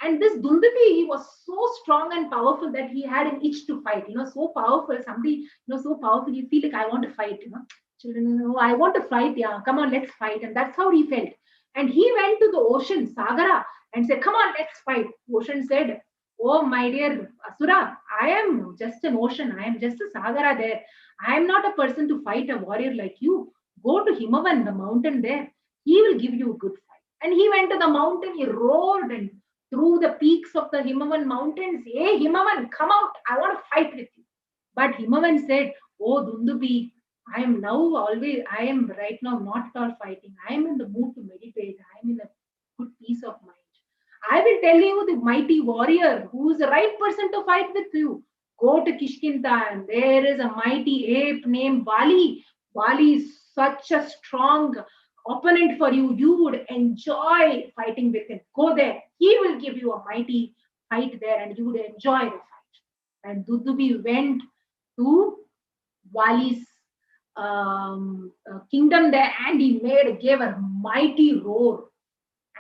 And this Dundubi was so strong and powerful that he had an itch to fight. So powerful. Somebody, so powerful, you feel like, I want to fight. Children, I want to fight. Yeah, come on, let's fight. And that's how he felt. And he went to the ocean, Sagara, and said, come on, let's fight. Ocean said, oh, my dear Asura, I am just an ocean. I am just a Sagara there. I am not a person to fight a warrior like you. Go to Himavan, the mountain there. He will give you a good fight. And he went to the mountain, he roared and through the peaks of the Himavan mountains, hey, Himavan, come out. I want to fight with you. But Himavan said, oh, Dundubi, I am right now not at all fighting. I am in the mood to meditate. I am in a good peace of mind. I will tell you the mighty warrior who is the right person to fight with you. Go to Kishkinta and there is a mighty ape named Vali. Vali is such a strong opponent for you. You would enjoy fighting with him. Go there. He will give you a mighty fight there and you would enjoy the fight. And Dundubi went to Vali's kingdom there and he gave a mighty roar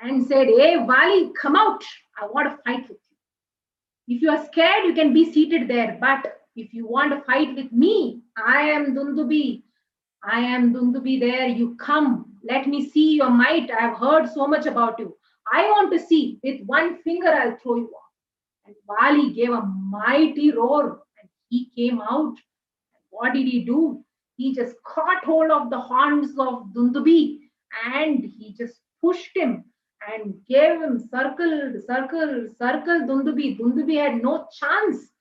and said, hey, Vali, come out. I want to fight with you. If you are scared, you can be seated there. But if you want to fight with me, I am Dundubi. I am Dundubi there. You come. Let me see your might. I have heard so much about you. I want to see. With one finger, I'll throw you off. And Vali gave a mighty roar and he came out. And what did he do? He just caught hold of the horns of Dundubi and he just pushed him and gave him circle Dundubi. Dundubi had no chance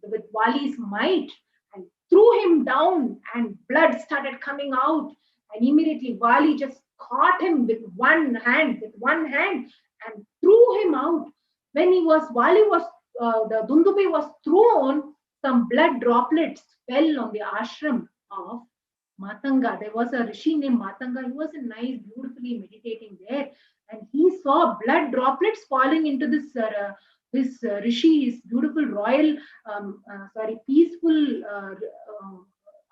with Vali's might and threw him down and blood started coming out. And immediately Vali just caught him with one hand and threw him out. When the Dundubi was thrown, some blood droplets fell on the ashram of Matanga. There was a rishi named Matanga. He was nice, beautifully meditating there. And he saw blood droplets falling into this rishi, his beautiful royal, peaceful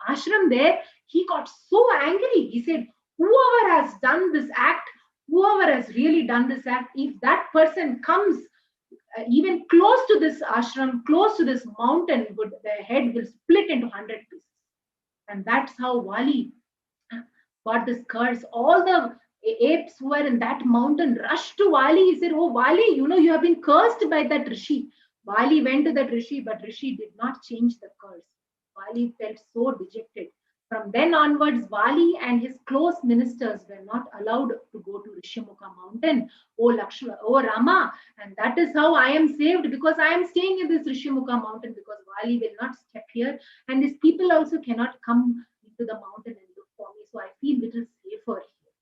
ashram there. He got so angry. He said, whoever has done this act, whoever has really done this act, if that person comes even close to this ashram, close to this mountain, their head will split into 100 pieces. And that's how Vali got this curse. All the apes who were in that mountain rushed to Vali. He said, oh, Vali, you have been cursed by that rishi. Vali went to that rishi, but rishi did not change the curse. Vali felt so dejected. From then onwards, Vali and his close ministers were not allowed to go to Rishyamukha mountain. Oh, Lakshmana, oh, Rama. And that is how I am saved, because I am staying in this Rishyamukha mountain, because Vali will not step here. And these people also cannot come into the mountain and look for me. So I feel little safer here.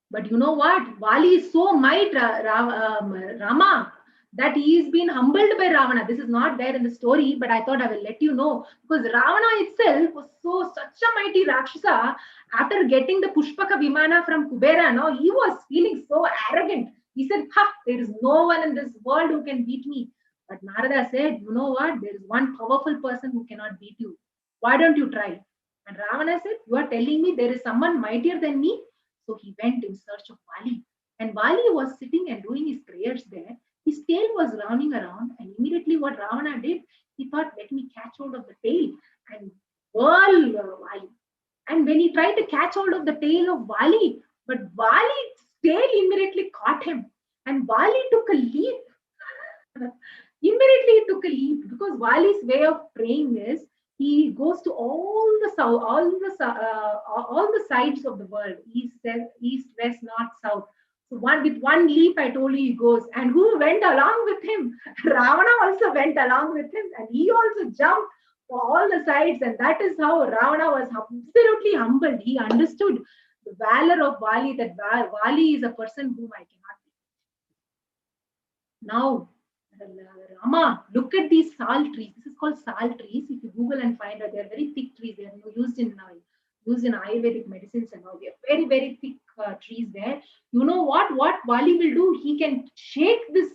But you know what? Vali is so might, Rama, that he is being humbled by Ravana. This is not there in the story, but I thought I will let you know, because Ravana itself was such a mighty Rakshasa. After getting the Pushpaka Vimana from Kubera, he was feeling so arrogant. He said, there is no one in this world who can beat me. But Narada said, you know what? There is one powerful person who cannot beat you. Why don't you try? And Ravana said, you are telling me there is someone mightier than me? So he went in search of Vali. And Vali was sitting and doing his prayers there. His tail was running around, and immediately what Ravana did, he thought, let me catch hold of the tail and whirl Vali. And when he tried to catch hold of the tail of Vali, but Vali's tail immediately caught him, and Vali took a leap. Immediately he took a leap, because Vali's way of praying is, he goes to all the sides of the world, east, west, north, south. So with one leap, I told you he goes. And who went along with him? Ravana also went along with him, and he also jumped for all the sides. And that is how Ravana was absolutely humbled. He understood the valor of Vali, that Vali is a person whom I cannot beat. Now, Rama, look at these sal trees. This is called sal trees. If you Google and find out, they are very thick trees. They are used in Ayurvedic medicines and all. They are very, very thick trees there. You know what Vali will do? He can shake this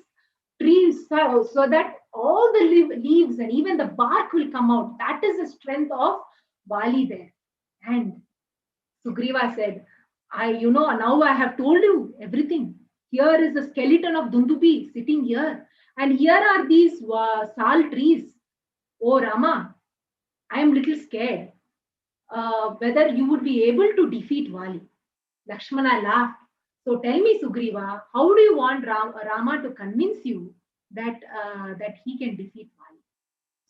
tree so that all the leaves and even the bark will come out. That is the strength of Vali there. And Sugreeva said, now I have told you everything. Here is the skeleton of Dundubi sitting here. And here are these sal trees. Oh Rama, I am little scared whether you would be able to defeat Vali. Lakshmana laughed. So tell me, Sugriva, how do you want Rama to convince you that he can defeat Vali?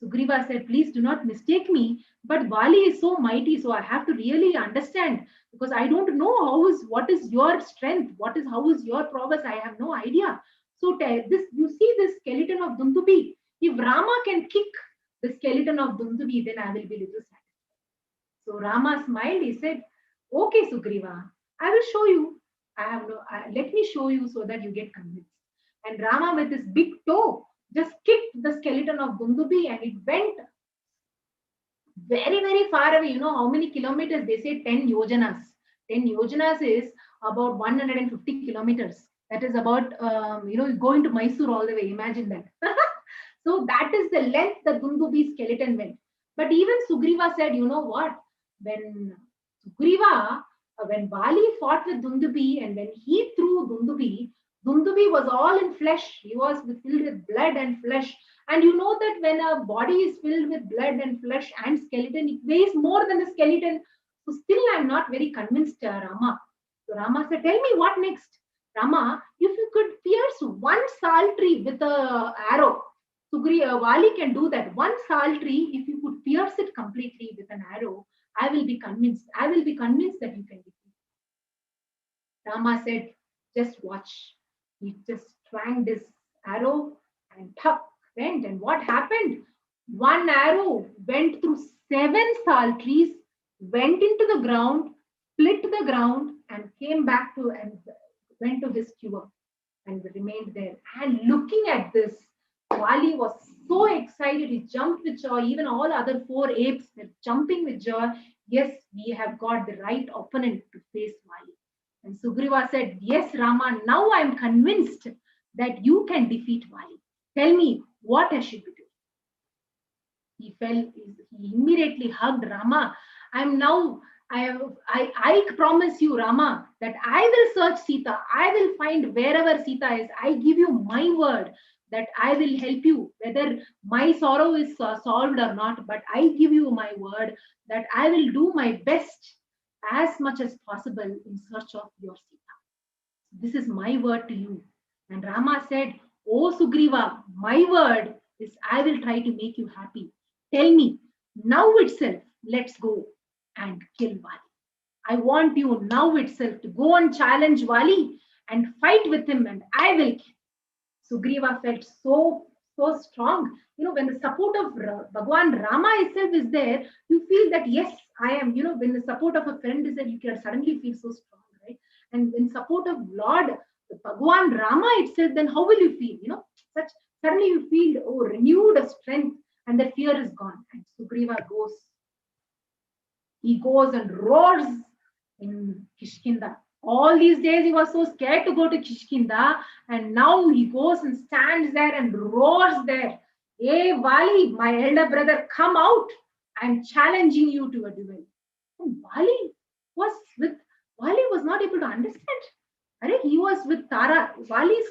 Sugriva said, please do not mistake me, but Vali is so mighty, so I have to really understand, because I don't know what is your strength, how is your prowess. I have no idea. So you see this skeleton of Dundubi. If Rama can kick the skeleton of Dundubi, then I will be little satisfied. So Rama smiled. He said, okay, Sugriva, I will show you. Let me show you so that you get convinced. And Rama, with his big toe, just kicked the skeleton of Dundubi, and it went very, very far away. You know how many kilometers? They say 10 yojanas. 10 yojanas is about 150 kilometers. That is about, going to Mysore all the way. Imagine that. So that is the length the Dundubi skeleton went. But even Sugriva said, you know what? When Vali fought with Dundubi, and when he threw Dundubi was all in flesh. He was filled with blood and flesh. And you know that when a body is filled with blood and flesh and skeleton, it weighs more than the skeleton. So still I'm not very convinced, Rama. So Rama said, tell me what next? Rama, if you could pierce one sal tree with an arrow, Vali can do that. One sal tree, if you could pierce it completely with an arrow, I will be convinced. I will be convinced that you can defeat. Rama said, just watch. He just twanged his arrow and went. And what happened? One arrow went through 7 sal trees, went into the ground, split the ground, and came back and went to his quiver and remained there. And looking at this, Vali was so excited. He jumped with joy. Even all other 4 apes were jumping with joy. Yes, we have got the right opponent to face Vali. And Sugriva said, yes, Rama, now I am convinced that you can defeat Vali. Tell me, what I should do? He immediately hugged Rama. I promise you, Rama, that I will search Sita. I will find wherever Sita is. I give you my word that I will help you, whether my sorrow is solved or not. But I give you my word that I will do my best as much as possible in search of your Sita. This is my word to you. And Rama said, oh Sugriva, my word is I will try to make you happy. Tell me, now itself, let's go and kill Vali. I want you now itself to go and challenge Vali and fight with him, and I will kill. Sugriva felt so strong. You know, when the support of Bhagwan Rama itself is there, you feel that yes, I am, when the support of a friend is there, you can suddenly feel so strong, right? And when support of Lord Bhagwan Rama itself, then how will you feel? Suddenly you feel renewed strength, and the fear is gone. And Sugriva goes. He goes and roars in Kishkinda. All these days he was so scared to go to Kishkinda, and now he goes and stands there and roars there. Hey Vali, my elder brother, come out. I'm challenging you to a duel. And Vali was not able to understand. He was with Tara, Vali's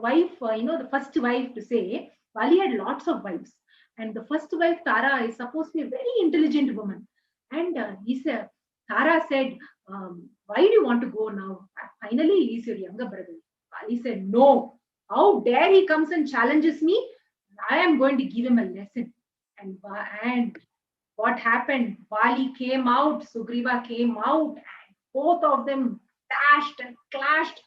wife, the first wife to say. Vali had lots of wives. And the first wife, Tara, is supposed to be a very intelligent woman. And Tara said, why do you want to go now? Finally, he's your younger brother. Vali said, no. How dare he comes and challenges me? I am going to give him a lesson. And what happened? Vali came out, Sugriva came out, and both of them dashed and clashed.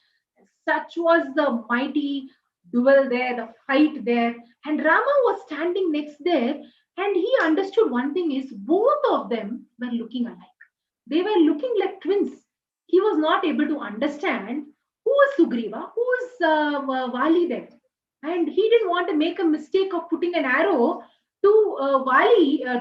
Such was the mighty duel there, the fight there. And Rama was standing next there, and he understood one thing is both of them were looking alike. They were looking like twins. He was not able to understand who is Sugriva, who is Vali there. And he didn't want to make a mistake of putting an arrow to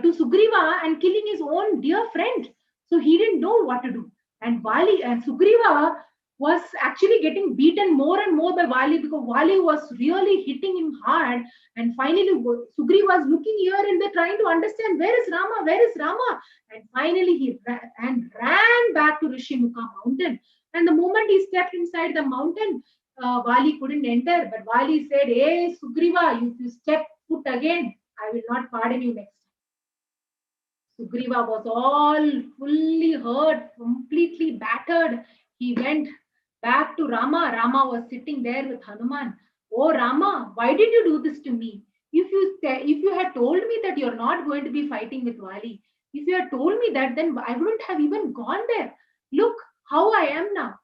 to Sugriva and killing his own dear friend. So he didn't know what to do. And Vali and Sugriva was actually getting beaten more and more by Vali, because Vali was really hitting him hard. And finally, Sugriva was looking here and there, trying to understand where is Rama, where is Rama. And finally, he ran back to Rishimukha mountain. And the moment he stepped inside the mountain, Vali couldn't enter, but Vali said, "Hey, Sugriva, if you step foot again, I will not pardon you next time." Sugriva was all fully hurt, completely battered. He went back to Rama. Rama was sitting there with Hanuman. "Oh Rama, why did you do this to me? If you had told me that you're not going to be fighting with Vali, if you had told me that, then I wouldn't have even gone there. Look how I am now.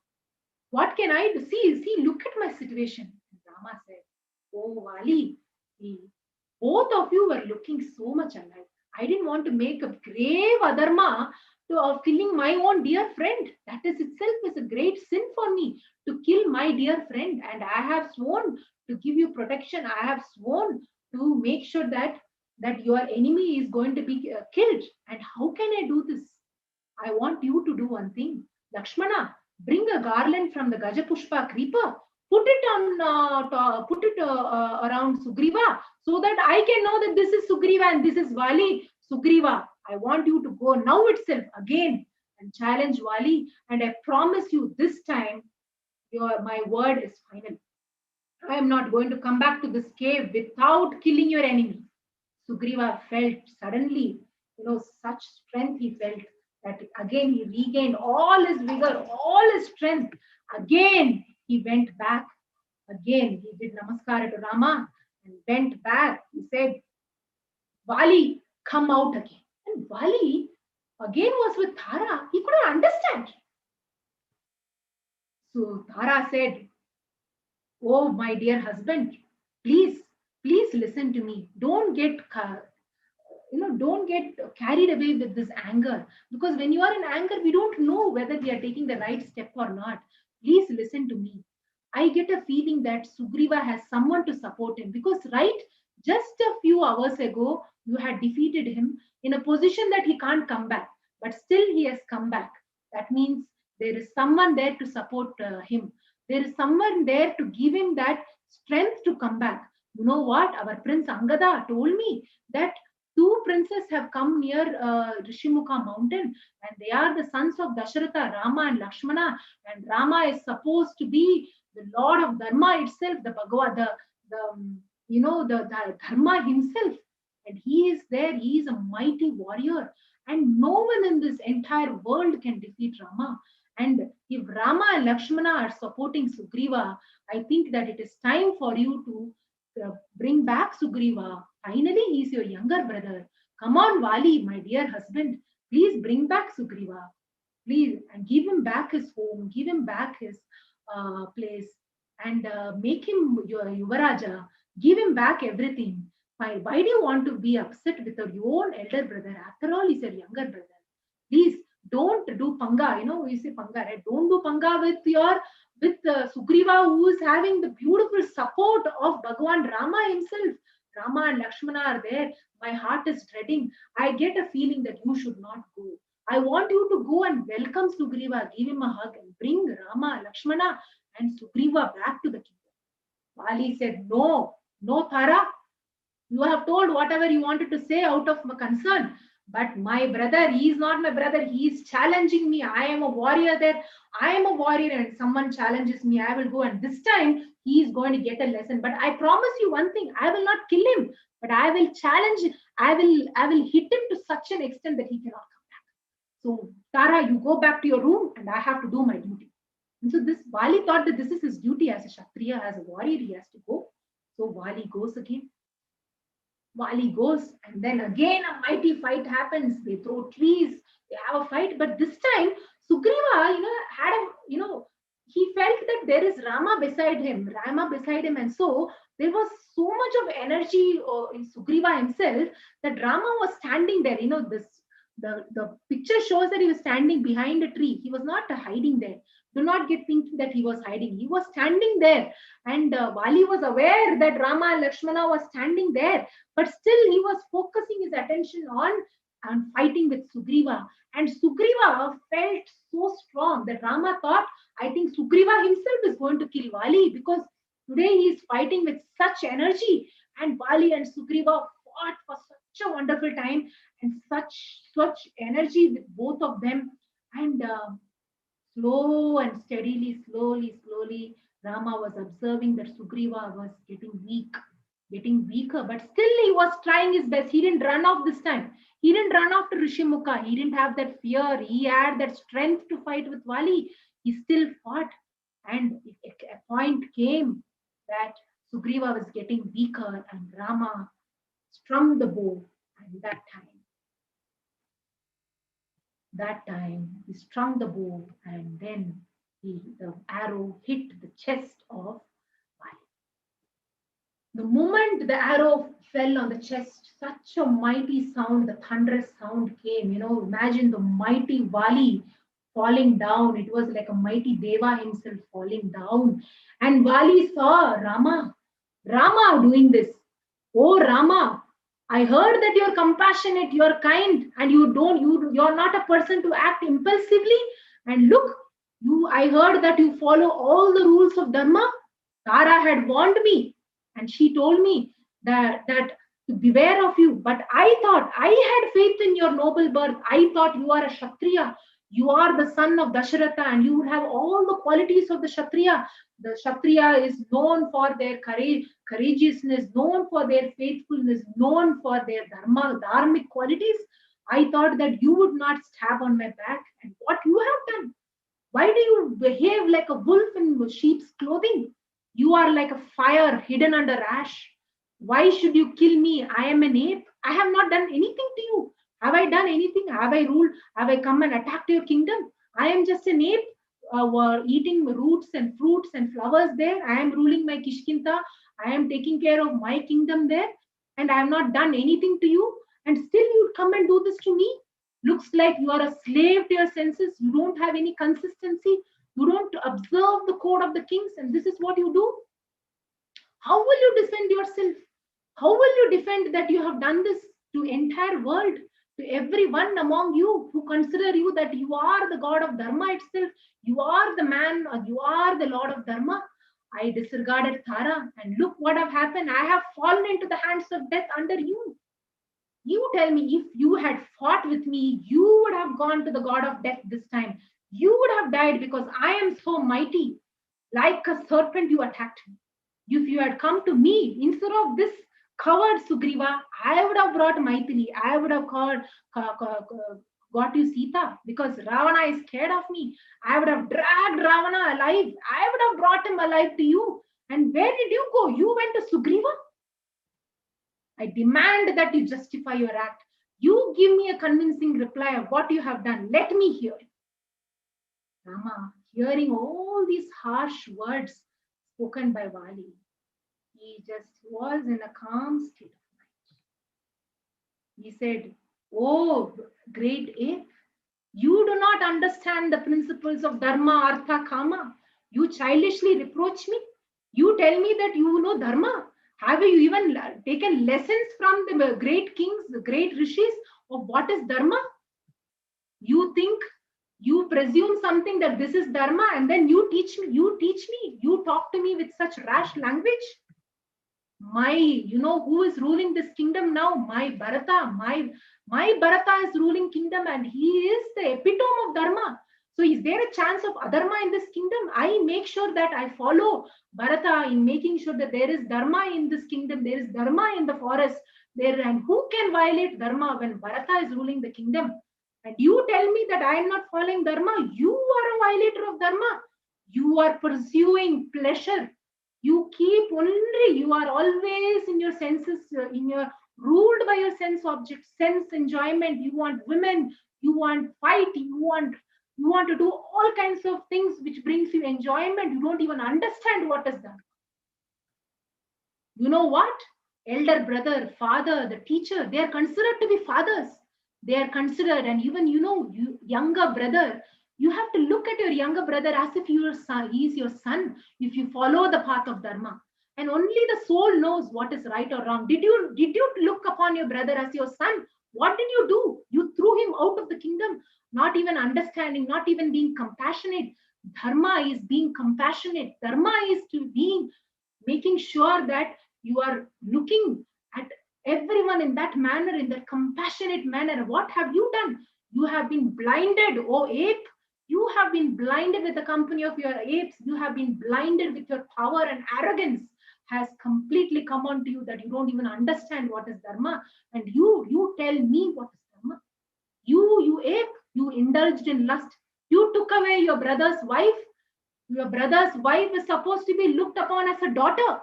What can I do? See, look at my situation." Rama said, "Oh, Vali, both of you were looking so much alike. I didn't want to make a grave adharma of killing my own dear friend. That is itself is a great sin for me to kill my dear friend. And I have sworn to give you protection. I have sworn to make sure that your enemy is going to be killed. And how can I do this? I want you to do one thing. Lakshmana, bring a garland from the Gajapushpa creeper, put it on, around Sugriva, so that I can know that this is Sugriva and this is Vali. Sugriva, I want you to go now itself again and challenge Vali, and I promise you this time, my word is final. I am not going to come back to this cave without killing your enemy." Sugriva felt suddenly, such strength he felt that again he regained all his vigor, all his strength. Again, he went back. Again, he did namaskar to Rama and went back. He said, "Vali, come out again." And Vali again was with Tara. He couldn't understand. So Tara said, "Oh, my dear husband, please, please listen to me. Don't get carried away with this anger, because when you are in anger, we don't know whether we are taking the right step or not. Please listen to me. I get a feeling that Sugriva has someone to support him, because right just a few hours ago you had defeated him in a position that he can't come back, but still he has come back. That means there is someone there to support him. There is someone there to give him that strength to come back. You know what? Our Prince Angada told me that two princes have come near Rishimukha mountain, and they are the sons of Dasharatha, Rama and Lakshmana. And Rama is supposed to be the Lord of Dharma itself, the Bhagavad, the Dharma himself. And he is there, he is a mighty warrior. And no one in this entire world can defeat Rama. And if Rama and Lakshmana are supporting Sugriva, I think that it is time for you to bring back Sugriva. Finally, he is your younger brother. Come on, Vali, my dear husband. Please bring back Sugriva. Please, and give him back his home, give him back his place, and make him your Yuvaraja. Give him back everything. Why do you want to be upset with your own elder brother? After all, he's your younger brother. Please don't do panga. We say panga, right? Don't do panga with Sugriva, who is having the beautiful support of Bhagwan Rama himself. Rama and Lakshmana are there. My heart is dreading. I get a feeling that you should not go. I want you to go and welcome Sugriva, give him a hug, and bring Rama, Lakshmana, and Sugriva back to the kingdom. Vali said, "No, no, Tara. You have told whatever you wanted to say out of my concern. But my brother, he is not my brother. He is challenging me. I am a warrior there. I am a warrior, and someone challenges me, I will go. And this time, he is going to get a lesson. But I promise you one thing: I will not kill him, but I will challenge. I will hit him to such an extent that he cannot come back. So, Tara, you go back to your room, and I have to do my duty." And so this Vali thought that this is his duty as a Kshatriya, as a warrior. He has to go. So Vali goes again. Vali goes, and then again a mighty fight happens. They throw trees, they have a fight, but this time Sugriva, had a, he felt that there is Rama beside him, and so there was so much of energy in Sugriva himself that Rama was standing there. The picture shows that he was standing behind a tree. He was not hiding there. Do not get thinking that he was hiding. He was standing there, and Vali was aware that Rama and Lakshmana was standing there, but still he was focusing his attention on fighting with Sugriva. And Sugriva felt so strong that Rama thought, I think Sugriva himself is going to kill Vali, because today he is fighting with such energy. And Vali and Sugriva fought for such a wonderful time, and such energy with both of them. And slowly, Rama was observing that Sugriva was getting weaker, but still he was trying his best. He didn't run off this time. He didn't run off to Rishimukha. He didn't have that fear. He had that strength to fight with Vali. He still fought. And a point came that Sugriva was getting weaker and Rama strung the bow. And that time he strung the bow, and then the arrow hit the chest of Vali. The moment the arrow fell on the chest, such a mighty sound, the thunderous sound came. Imagine the mighty Vali falling down. It was like a mighty Deva himself falling down. And Vali saw Rama doing this. Oh Rama, I heard that you're compassionate, you're kind, and you're not a person to act impulsively. And look, I heard that you follow all the rules of Dharma. Tara had warned me, and she told me that to beware of you. But I thought, I had faith in your noble birth. I thought you are a Kshatriya. You are the son of Dasharatha, and you would have all the qualities of the Kshatriya. The Kshatriya is known for their courageousness, known for their faithfulness, known for their dharmic qualities. I thought that you would not stab on my back. And what you have done? Why do you behave like a wolf in sheep's clothing? You are like a fire hidden under ash. Why should you kill me? I am an ape. I have not done anything to you. Have I done anything? Have I ruled? Have I come and attacked your kingdom? I am just an ape eating roots and fruits and flowers there. I am ruling my Kishkinta. I am taking care of my kingdom there. And I have not done anything to you. And still you come and do this to me? Looks like you are a slave to your senses. You don't have any consistency. You don't observe the code of the kings. And this is what you do. How will you defend yourself? How will you defend that you have done this to entire world? To everyone among you who consider you that you are the god of Dharma itself, you are the man, or you are the lord of Dharma. I disregarded Tara, and look what have happened. I have fallen into the hands of death under you. You tell me, if you had fought with me, you would have gone to the god of death this time. You would have died because I am so mighty. Like a serpent, you attacked me. If you had come to me instead of this covered Sugriva, I would have brought Maithili. I would have got you Sita, because Ravana is scared of me. I would have dragged Ravana alive. I would have brought him alive to you. And where did you go? You went to Sugriva? I demand that you justify your act. You give me a convincing reply of what you have done. Let me hear it. Rama, hearing all these harsh words spoken by Vali, he just was in a calm state of mind. He said, "Oh, great ape, you do not understand the principles of Dharma, Artha, Kama. You childishly reproach me. You tell me that you know Dharma. Have you even taken lessons from the great kings, the great rishis of what is Dharma? You think, you presume something that this is Dharma, and then you teach me, you talk to me with such rash language. Who is ruling this kingdom now? My Bharata, my Bharata is ruling kingdom, and he is the epitome of Dharma. So is there a chance of adharma in this kingdom? I make sure that I follow Bharata in making sure that there is Dharma in this kingdom, there is Dharma in the forest, there, and who can violate Dharma when Bharata is ruling the kingdom? And you tell me that I am not following Dharma. You are a violator of Dharma. You are pursuing pleasure. You are always in your senses, ruled by your sense objects, sense enjoyment. You want women, you want fight, you want to do all kinds of things which brings you enjoyment. You don't even understand what is Dharma. You know what? Elder brother, father, the teacher, they are considered to be fathers. They are considered, and even younger brother, you have to look at your younger brother as if he is your son, if you follow the path of Dharma. And only the soul knows what is right or wrong. Did you look upon your brother as your son? What did you do? You threw him out of the kingdom, not even understanding, not even being compassionate. Dharma is being compassionate. Dharma is making sure that you are looking at everyone in that manner, in that compassionate manner. What have you done? You have been blinded, oh ape. You have been blinded with the company of your apes. You have been blinded with your power, and arrogance has completely come onto you that you don't even understand what is dharma. And you tell me what is dharma. You ape, you indulged in lust. You took away your brother's wife. Your brother's wife is supposed to be looked upon as a daughter,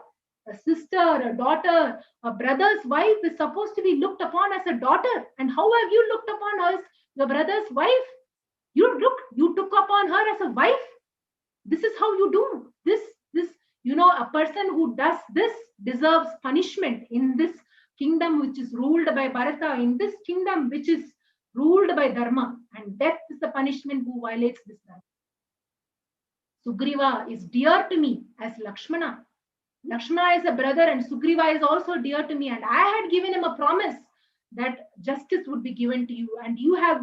a sister, a daughter. A brother's wife is supposed to be looked upon as a daughter. And how have you looked upon her as your brother's wife? You took upon her as a wife. This is how you do this. A person who does this deserves punishment in this kingdom which is ruled by Bharata, in this kingdom which is ruled by dharma, and death is the punishment who violates this dharma. Sugriva is dear to me as Lakshmana. Lakshmana is a brother and Sugriva is also dear to me, and I had given him a promise that justice would be given to you, and you have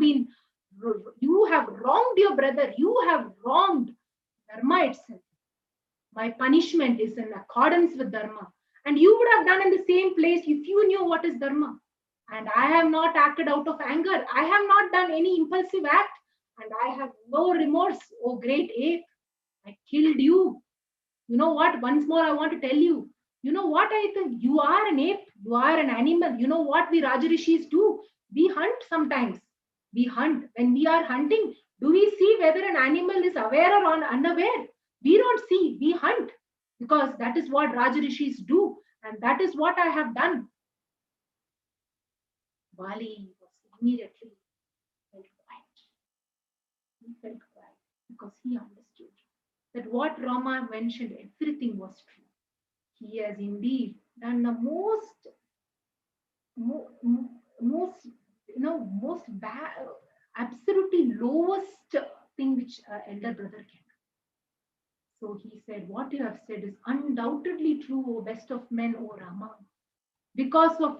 wronged your brother. You have wronged dharma itself. My punishment is in accordance with dharma, and you would have done in the same place if you knew what is dharma. And I have not acted out of anger. I have not done any impulsive act, and I have no remorse, oh great ape. I killed you. You know what? Once more, I want to tell you. You know what I think? You are an ape. You are an animal. You know what we Rajarishis do? We hunt sometimes. We hunt. When we are hunting, do we see whether an animal is aware or unaware? We don't see. We hunt. Because that is what Rajarishis do. And that is what I have done. Vali was immediately felt quiet. He felt quiet because he understood that what Rama mentioned, everything was true. He has indeed done the most bad, absolutely lowest thing which elder brother can do. So he said, what you have said is undoubtedly true, O best of men, O Rama. Because of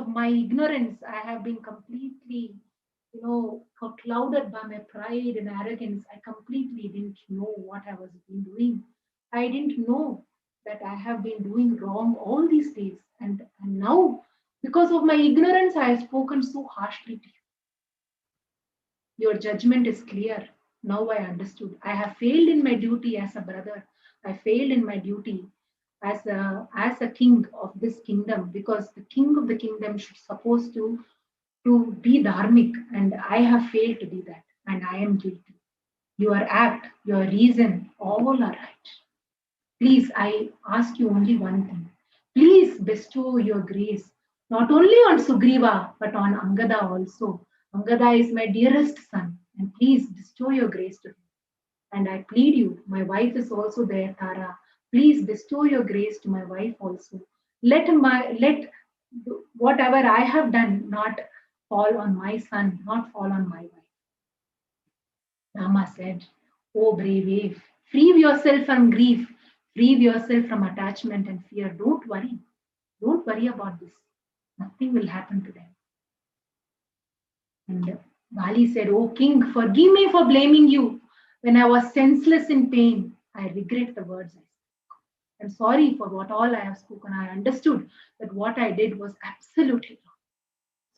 my ignorance, I have been completely, clouded by my pride and arrogance. I completely didn't know what I was been doing. I didn't know that I have been doing wrong all these days. And now, because of my ignorance, I have spoken so harshly to you. Your judgment is clear. Now I understood. I have failed in my duty as a brother. I failed in my duty as a king of this kingdom, because the king of the kingdom should supposed to be dharmic, and I have failed to be that, and I am guilty. Your act, your reason, all are right. Please, I ask you only one thing. Please bestow your grace not only on Sugriva but on Angada also. Angada is my dearest son, and please bestow your grace to him. And I plead you, my wife is also there, Tara. Please bestow your grace to my wife also. Let whatever I have done not fall on my son, not fall on my wife. Rama said, "O brave ape, free yourself from grief, free yourself from attachment and fear. Don't worry. Don't worry about this. Nothing will happen to them." And Vali said, "O king, forgive me for blaming you. When I was senseless in pain, I regret the words I spoke. I'm sorry for what all I have spoken. I understood that what I did was absolutely wrong.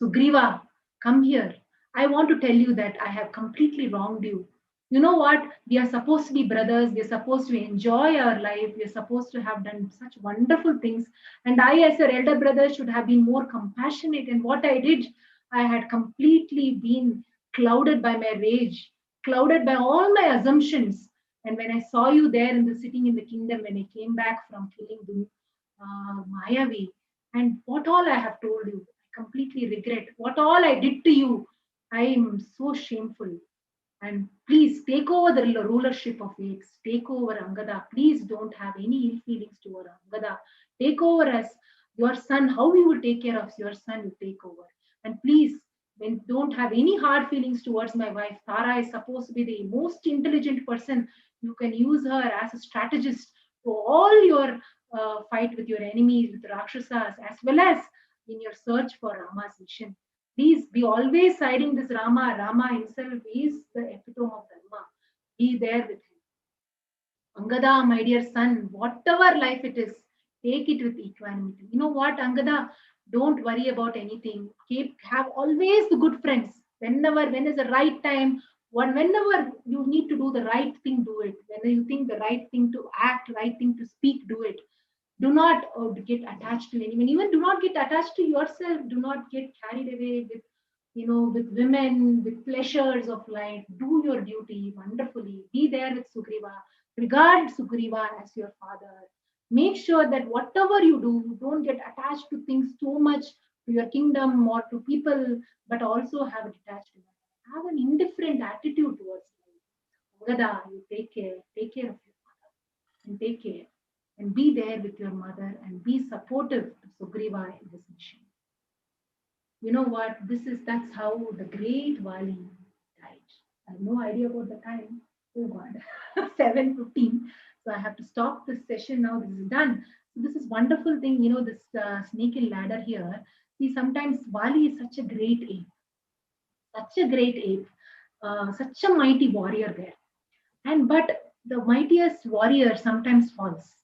Sugriva, come here. I want to tell you that I have completely wronged you. You know what? We are supposed to be brothers. We are supposed to enjoy our life. We are supposed to have done such wonderful things. And I, as your elder brother, should have been more compassionate. And what I did, I had completely been clouded by my rage, clouded by all my assumptions. And when I saw you there sitting in the kingdom, when I came back from killing Mayavi, and what all I have told you, I completely regret. What all I did to you, I am so shameful. And please take over the rulership of apes. Take over Angada. Please don't have any ill feelings toward Angada. Take over as your son. How you will take care of your son, you take over. And please, don't have any hard feelings towards my wife. Tara is supposed to be the most intelligent person. You can use her as a strategist for all your fight with your enemies, with Rakshasas, as well as in your search for Rama's mission. Please be always siding this Rama. Rama himself is the epitome of Dharma. Be there with him. Angada, my dear son, whatever life it is, take it with equanimity. You know what, Angada? Don't worry about anything. Have always the good friends. When is the right time, Whenever you need to do the right thing, do it. Whenever you think the right thing to act, right thing to speak, do it. Do not get attached to anyone. Even do not get attached to yourself. Do not get carried away with, with women, with pleasures of life. Do your duty wonderfully. Be there with Sugriva. Regard Sugriva as your father. Make sure that whatever you do, don't get attached to things too much, to your kingdom or to people, but also have a detached mind. Have an indifferent attitude towards life. Gada, you take care of your mother, and take care, and be there with your mother, and be supportive to Sugriva in this mission. You know what? That's how the great Vali died. I have no idea about the time. Oh God, 7:15. So I have to stop this session now. This is done. So this is wonderful thing. This snake and ladder here. See, sometimes Vali is such a great ape, such a mighty warrior there. But the mightiest warrior sometimes falls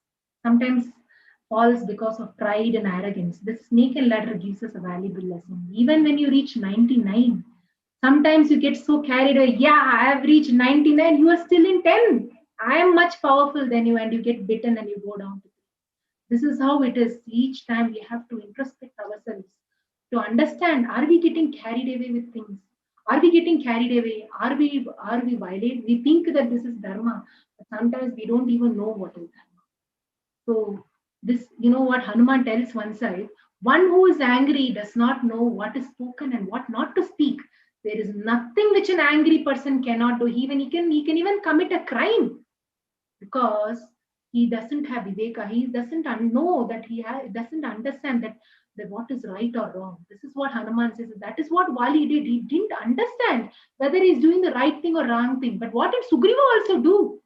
because of pride and arrogance. This snake and ladder gives us a valuable lesson. Even when you reach 99, sometimes you get so carried away. Yeah, I have reached 99. You are still in 10. I am much powerful than you, and you get bitten and you go down to. This is how it is. Each time we have to introspect ourselves to understand: are we getting carried away with things? Are we getting carried away? Are we violate? We think that this is dharma, but sometimes we don't even know what is dharma. So this, what Hanuman tells one side: one who is angry does not know what is spoken and what not to speak. There is nothing which an angry person cannot do. Even he can even commit a crime, because he doesn't have viveka. He doesn't know that doesn't understand that what is right or wrong. This is what Hanuman says. That is what Vali did. He didn't understand whether he's doing the right thing or wrong thing. But what did Sugriva also do?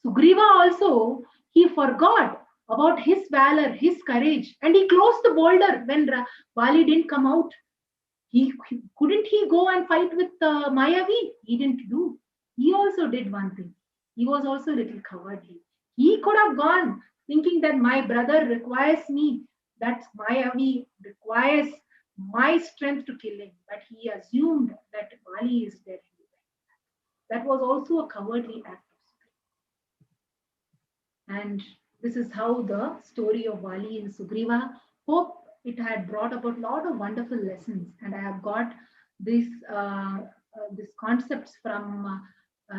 Sugriva also, he forgot about his valor, his courage, and he closed the boulder when Vali didn't come out. Couldn't he go and fight with Mayavi? He didn't do. He also did one thing. He was also a little cowardly. He could have gone thinking that my brother requires me, that Mayavi requires my strength to kill him. But he assumed that Vali is dead. That was also a cowardly act. And this is how the story of Vali and Sugriva. Hope it had brought about a lot of wonderful lessons. And I have got these concepts from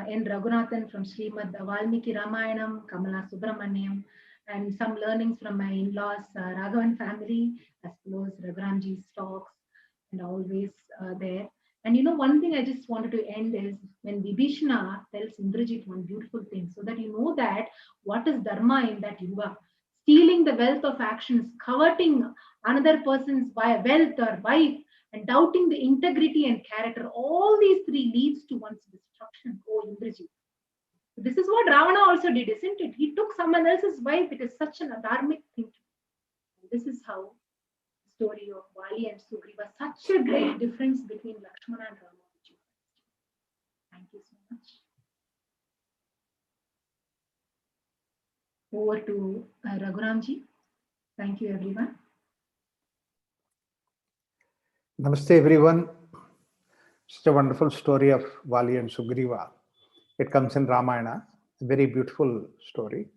N. Raghunathan, from Srimad Valmiki Ramayanam, Kamala Subramaniam, and some learnings from my in-laws, Raghavan family, as well as Raghuramji's talks, and always there. And one thing I just wanted to end is when Vibhishana tells Indrajit one beautiful thing, so that you know that what is dharma in that yuga. Stealing the wealth of actions, coveting another person's wealth or wife, and doubting the integrity and character, all these three leads to one's destruction, oh Indrajit. This is what Ravana also did, isn't it? He took someone else's wife. It is such an adharmic thing. This is how story of Vali and Sugriva, such a great difference between Lakshmana and Rama. Thank you so much. Over to Raghuramji. Thank you, everyone. Namaste, everyone. Such a wonderful story of Vali and Sugriva. It comes in Ramayana, a very beautiful story.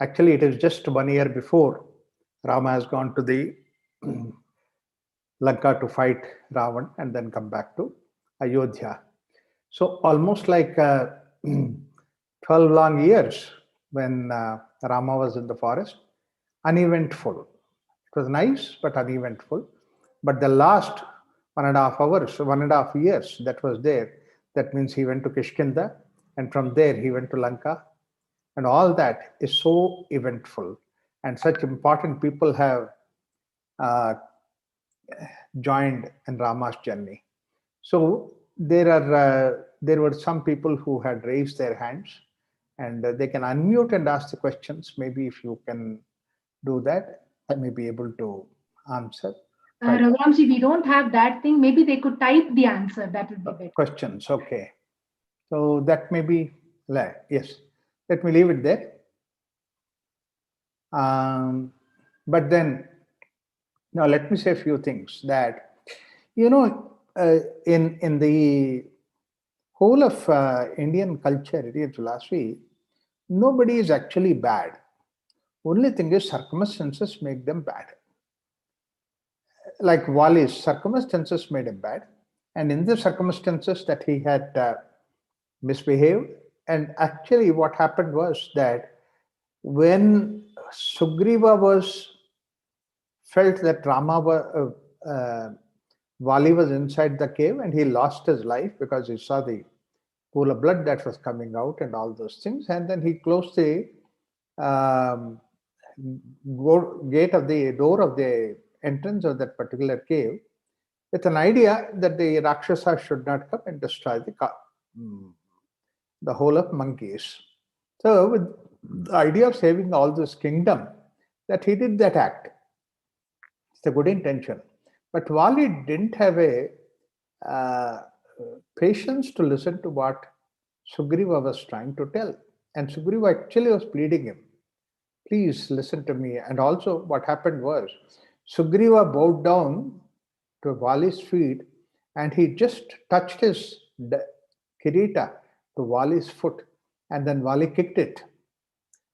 Actually, it is just 1 year before Rama has gone to the Lanka to fight Ravan and then come back to Ayodhya. So almost like 12 long years when Rama was in the forest, uneventful. It was nice, but uneventful. But the last 1.5 hours, 1.5 years that was there, that means he went to Kishkinda, and from there he went to Lanka. And all that is so eventful. And such important people have joined in Rama's journey. So there were some people who had raised their hands, and they can unmute and ask the questions. Maybe if you can do that, I may be able to answer. Raghuramji, we don't have that thing. Maybe they could type the answer. That would be better. Questions, okay. So that may be, yes. Let me leave it there. But then, now let me say a few things that, in the whole of Indian culture, Indian philosophy, nobody is actually bad. Only thing is circumstances make them bad. Like Vali's circumstances made him bad, and in the circumstances that he had misbehaved, and actually what happened was that when Sugriva felt that Vali was inside the cave and he lost his life because he saw the pool of blood that was coming out and all those things, and then he closed the um, door of the entrance of that particular cave with an idea that the Rakshasa should not come and destroy the whole of monkeys. So with the idea of saving all this kingdom, that he did that act. It's a good intention. But Vali didn't have a patience to listen to what Sugriva was trying to tell. And Sugriva actually was pleading him, please listen to me. And also what happened was, Sugriva bowed down to Vali's feet and he just touched his kirita to Vali's foot, and then Vali kicked it.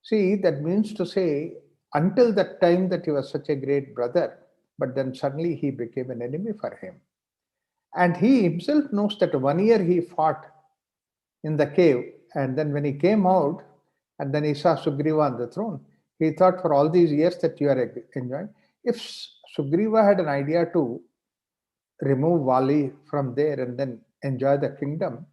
See, that means to say, until that time that he was such a great brother, but then suddenly he became an enemy for him. And he himself knows that 1 year he fought in the cave, and then when he came out, and then he saw Sugriva on the throne, he thought, for all these years that you are enjoying, if Sugriva had an idea to remove Vali from there and then enjoy the kingdom,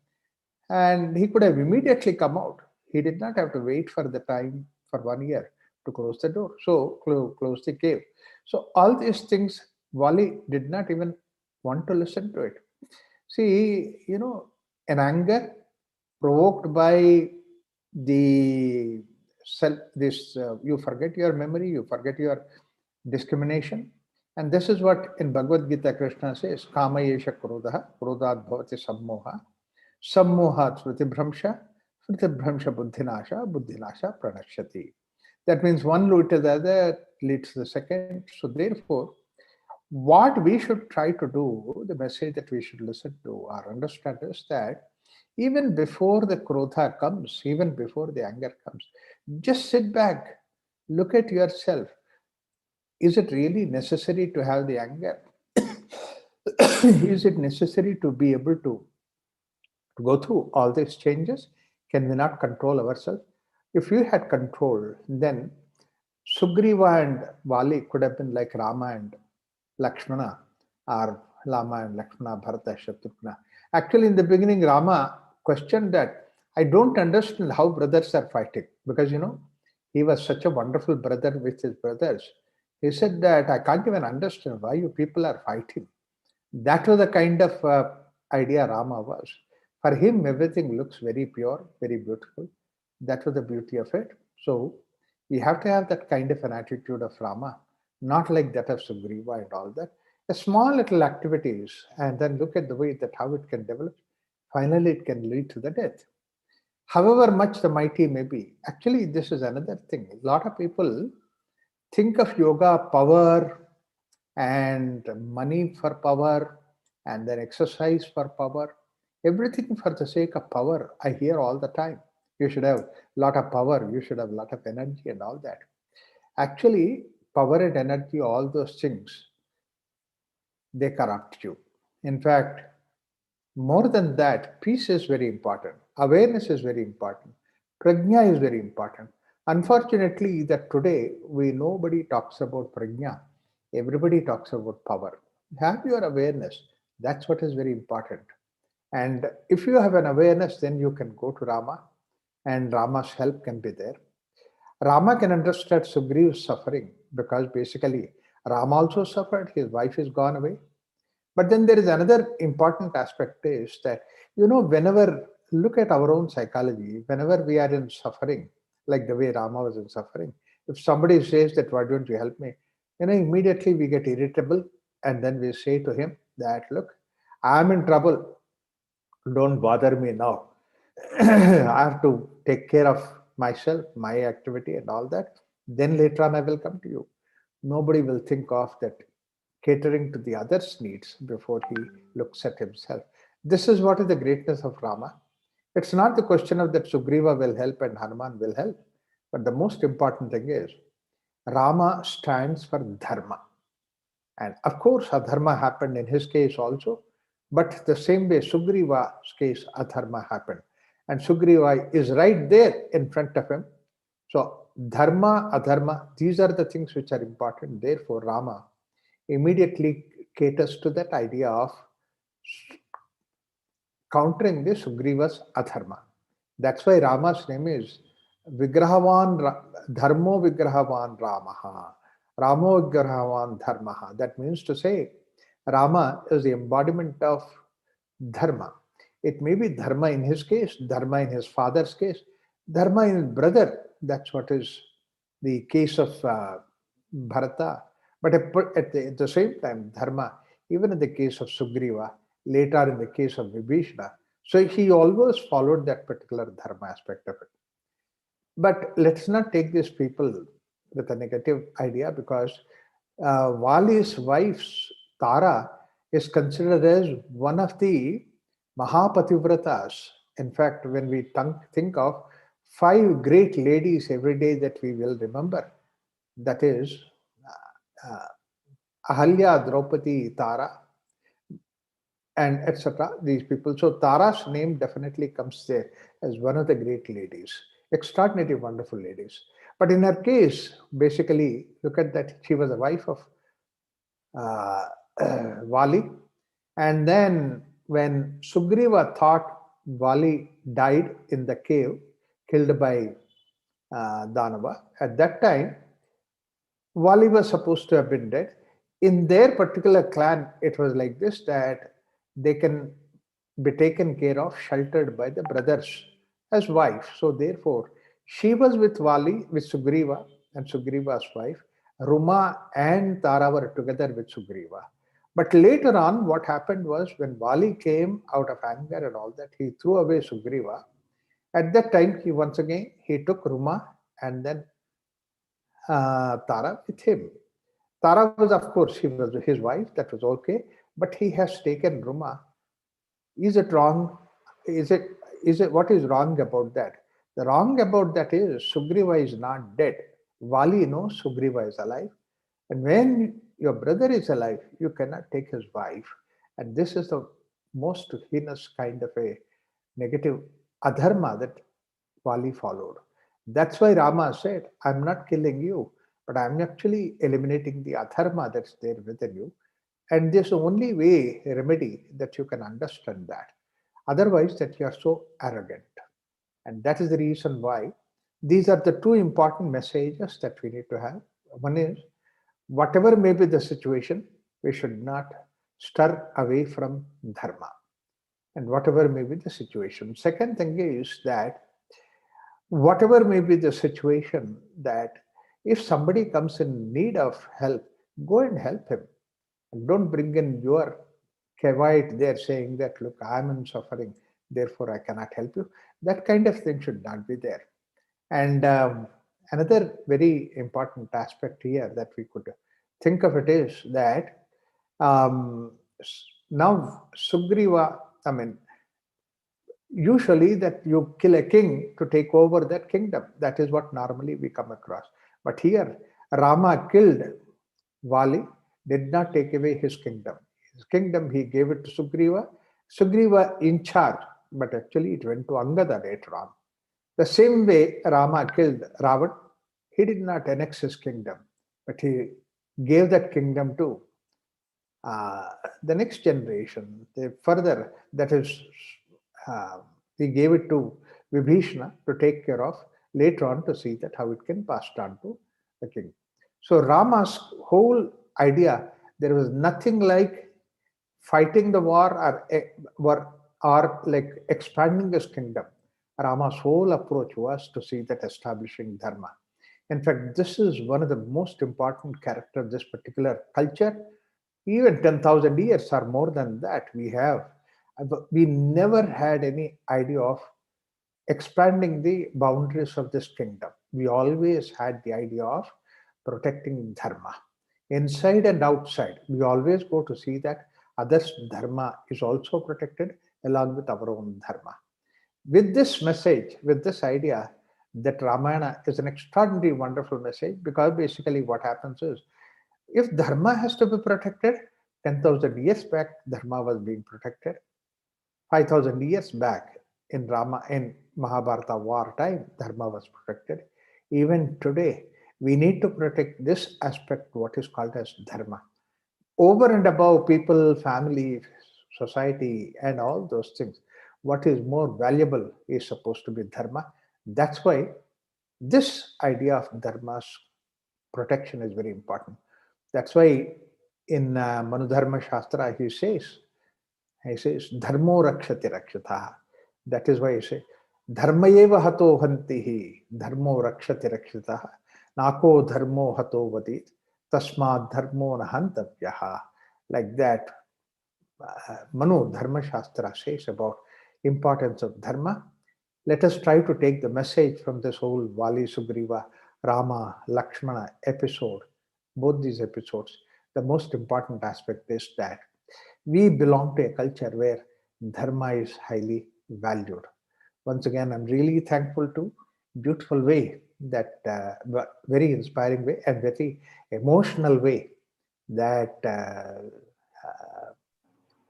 and he could have immediately come out. He did not have to wait for the time for 1 year to close the door. So close the cave. So all these things, Vali did not even want to listen to it. See, an anger provoked by the you forget your memory, you forget your discrimination. And this is what in Bhagavad Gita Krishna says, Kama yesha krodha, krodhat bhavati sammoha, sammohat smritibhramsha, smritibhramsha buddhinasha, buddhinasha pranashyati. That means one leads to the other, leads to the second. So therefore, what we should try to do, the message that we should listen to or understand is that even before the krodha comes, even before the anger comes, just sit back, look at yourself. Is it really necessary to have the anger? Is it necessary to be able to go through all these changes? Can we not control ourselves? If we had control, then Sugriva and Vali could have been like Rama and Lakshmana, or Lama and Lakshmana, Bharata, Shatrughna. Actually, in the beginning, Rama questioned that, I don't understand how brothers are fighting, because he was such a wonderful brother with his brothers. He said that, I can't even understand why you people are fighting. That was the kind of idea Rama was. For him, everything looks very pure, very beautiful. That was the beauty of it. So we have to have that kind of an attitude of Rama, not like that of Sugriva and all that. A small little activities, and then look at the way that how it can develop. Finally, it can lead to the death. However much the mighty may be. Actually, this is another thing. A lot of people think of yoga, power, and money for power, and then exercise for power. Everything for the sake of power. I hear all the time. You should have a lot of power. You should have a lot of energy and all that. Actually, power and energy, all those things, they corrupt you. In fact, more than that, peace is very important. Awareness is very important. Prajna is very important. Unfortunately, that today nobody talks about prajna. Everybody talks about power. Have your awareness. That's what is very important. And if you have an awareness, then you can go to Rama, and Rama's help can be there. Rama can understand Sugriev's suffering, because basically Rama also suffered. His wife is gone away. But then there is another important aspect is that, whenever, look at our own psychology, whenever we are in suffering, like the way Rama was in suffering, if somebody says that, why don't you help me? Immediately we get irritable, and then we say to him that, look, I'm in trouble. Don't bother me now. I have to take care of myself, my activity and all that. Then later on I will come to you. Nobody will think of that catering to the others' needs before he looks at himself. This is what is the greatness of Rama. It's not the question of that Sugriva will help and Hanuman will help, but the most important thing is Rama stands for Dharma. And of course, Adharma happened in his case also, but the same way Sugriva's case, Adharma happened. And Sugriva is right there in front of him. So, Dharma, Adharma, these are the things which are important. Therefore, Rama immediately caters to that idea of countering the Sugriva's Adharma. That's why Rama's name is Vigrahavan, Dharmo Vigrahavan Ramaha. Ramo Vigrahavan Dharmaha. That means to say, Rama is the embodiment of Dharma. It may be Dharma in his case, Dharma in his father's case, Dharma in his brother. That's what is the case of Bharata. But at the same time, Dharma, even in the case of Sugriva, later in the case of Vibhishana. So he always followed that particular Dharma aspect of it. But let's not take these people with a negative idea, because Vali's wife's Tara is considered as one of the Mahapativratas. In fact, when we think of 5 great ladies every day that we will remember, that is Ahalya, Draupadi, Tara, and etc. These people. So Tara's name definitely comes there as one of the great ladies, extraordinary, wonderful ladies. But in her case, basically, look at that. She was the wife of Vali, and then when Sugriva thought Vali died in the cave, killed by Danava, at that time Vali was supposed to have been dead. In their particular clan, it was like this, that they can be taken care of, sheltered by the brothers as wife. So therefore, she was with Vali, with Sugriva and Sugriva's wife. Ruma and Tara were together with Sugriva. But later on, what happened was, when Vali came out of anger and all that, he threw away Sugriva. At that time, he took Ruma and then Tara with him. Tara was, of course, he was his wife, that was okay, but he has taken Ruma. Is it wrong? Is it what is wrong about that? The wrong about that is Sugriva is not dead. Vali knows Sugriva is alive. And when your brother is alive, you cannot take his wife. And this is the most heinous kind of a negative adharma that Vali followed. That's why Rama said, I'm not killing you, but I'm actually eliminating the adharma that's there within you. And there's the only way, remedy, that you can understand that. Otherwise, that you are so arrogant. And that is the reason why these are the 2 important messages that we need to have. One is, whatever may be the situation, we should not stir away from dharma. And whatever may be the situation. Second thing is that whatever may be the situation, that if somebody comes in need of help, go and help him. And don't bring in your kavite there saying that, look, I'm in suffering, therefore I cannot help you. That kind of thing should not be there. And another very important aspect here that we could think of it is that now Sugriva, usually that you kill a king to take over that kingdom. That is what normally we come across. But here, Rama killed Vali, did not take away his kingdom. His kingdom, he gave it to Sugriva. Sugriva in charge, but actually it went to Angada later on. The same way Rama killed Ravan, he did not annex his kingdom, but he gave that kingdom to the next generation. Further, that is, he gave it to Vibhishana to take care of later on, to see that how it can pass on to the king. So Rama's whole idea, there was nothing like fighting the war or like expanding his kingdom. Rama's whole approach was to see that establishing dharma. In fact, this is one of the most important characters of this particular culture. Even 10,000 years or more than that, we never had any idea of expanding the boundaries of this kingdom. We always had the idea of protecting dharma. Inside and outside, we always go to see that others' dharma is also protected along with our own dharma. with this message, with this idea that Ramayana is an extraordinarily wonderful message, because basically what happens is, if dharma has to be protected, 10,000 years back, dharma was being protected. 5,000 years back in Mahabharata war time, dharma was protected. Even today, we need to protect this aspect, what is called as dharma. Over and above people, family, society, and all those things, what is more valuable is supposed to be dharma. That's why this idea of dharma's protection is very important. That's why in Manudharma Shastra he says, dharmo rakshati rakshataha. That is why he says, dharma eva hato hantihi, dharmo rakshati rakshataha, nako dharmo hato vadit, tasmad dharmo nahantavyaha. Like that, Manu Dharma Shastra says about importance of dharma. Let us try to take the message from this whole Vali, Sugreeva, Rama, Lakshmana episode, both these episodes. The most important aspect is that we belong to a culture where dharma is highly valued. Once again, I'm really thankful to beautiful way, that very inspiring way and very emotional way that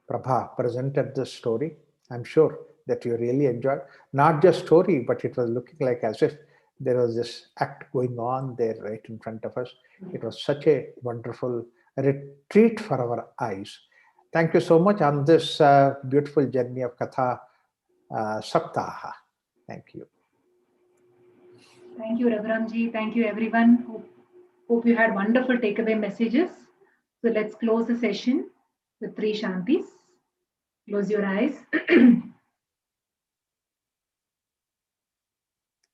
Prabha presented this story. I'm sure that you really enjoyed. Not just story, but it was looking like as if there was this act going on there right in front of us. It was such a wonderful retreat for our eyes. Thank you so much on this beautiful journey of Katha Saptaha. Thank you. Thank you, Raghuramji. Thank you, everyone. Hope you had wonderful takeaway messages. So let's close the session with 3 Shantis. Close your eyes.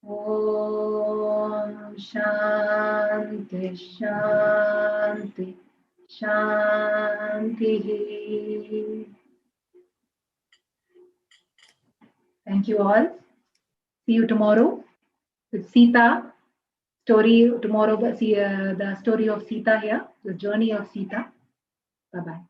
Om Shanti Shanti Shanti. Thank you all. See you tomorrow with Sita. Story tomorrow. See the story of Sita here, the journey of Sita. Bye-bye.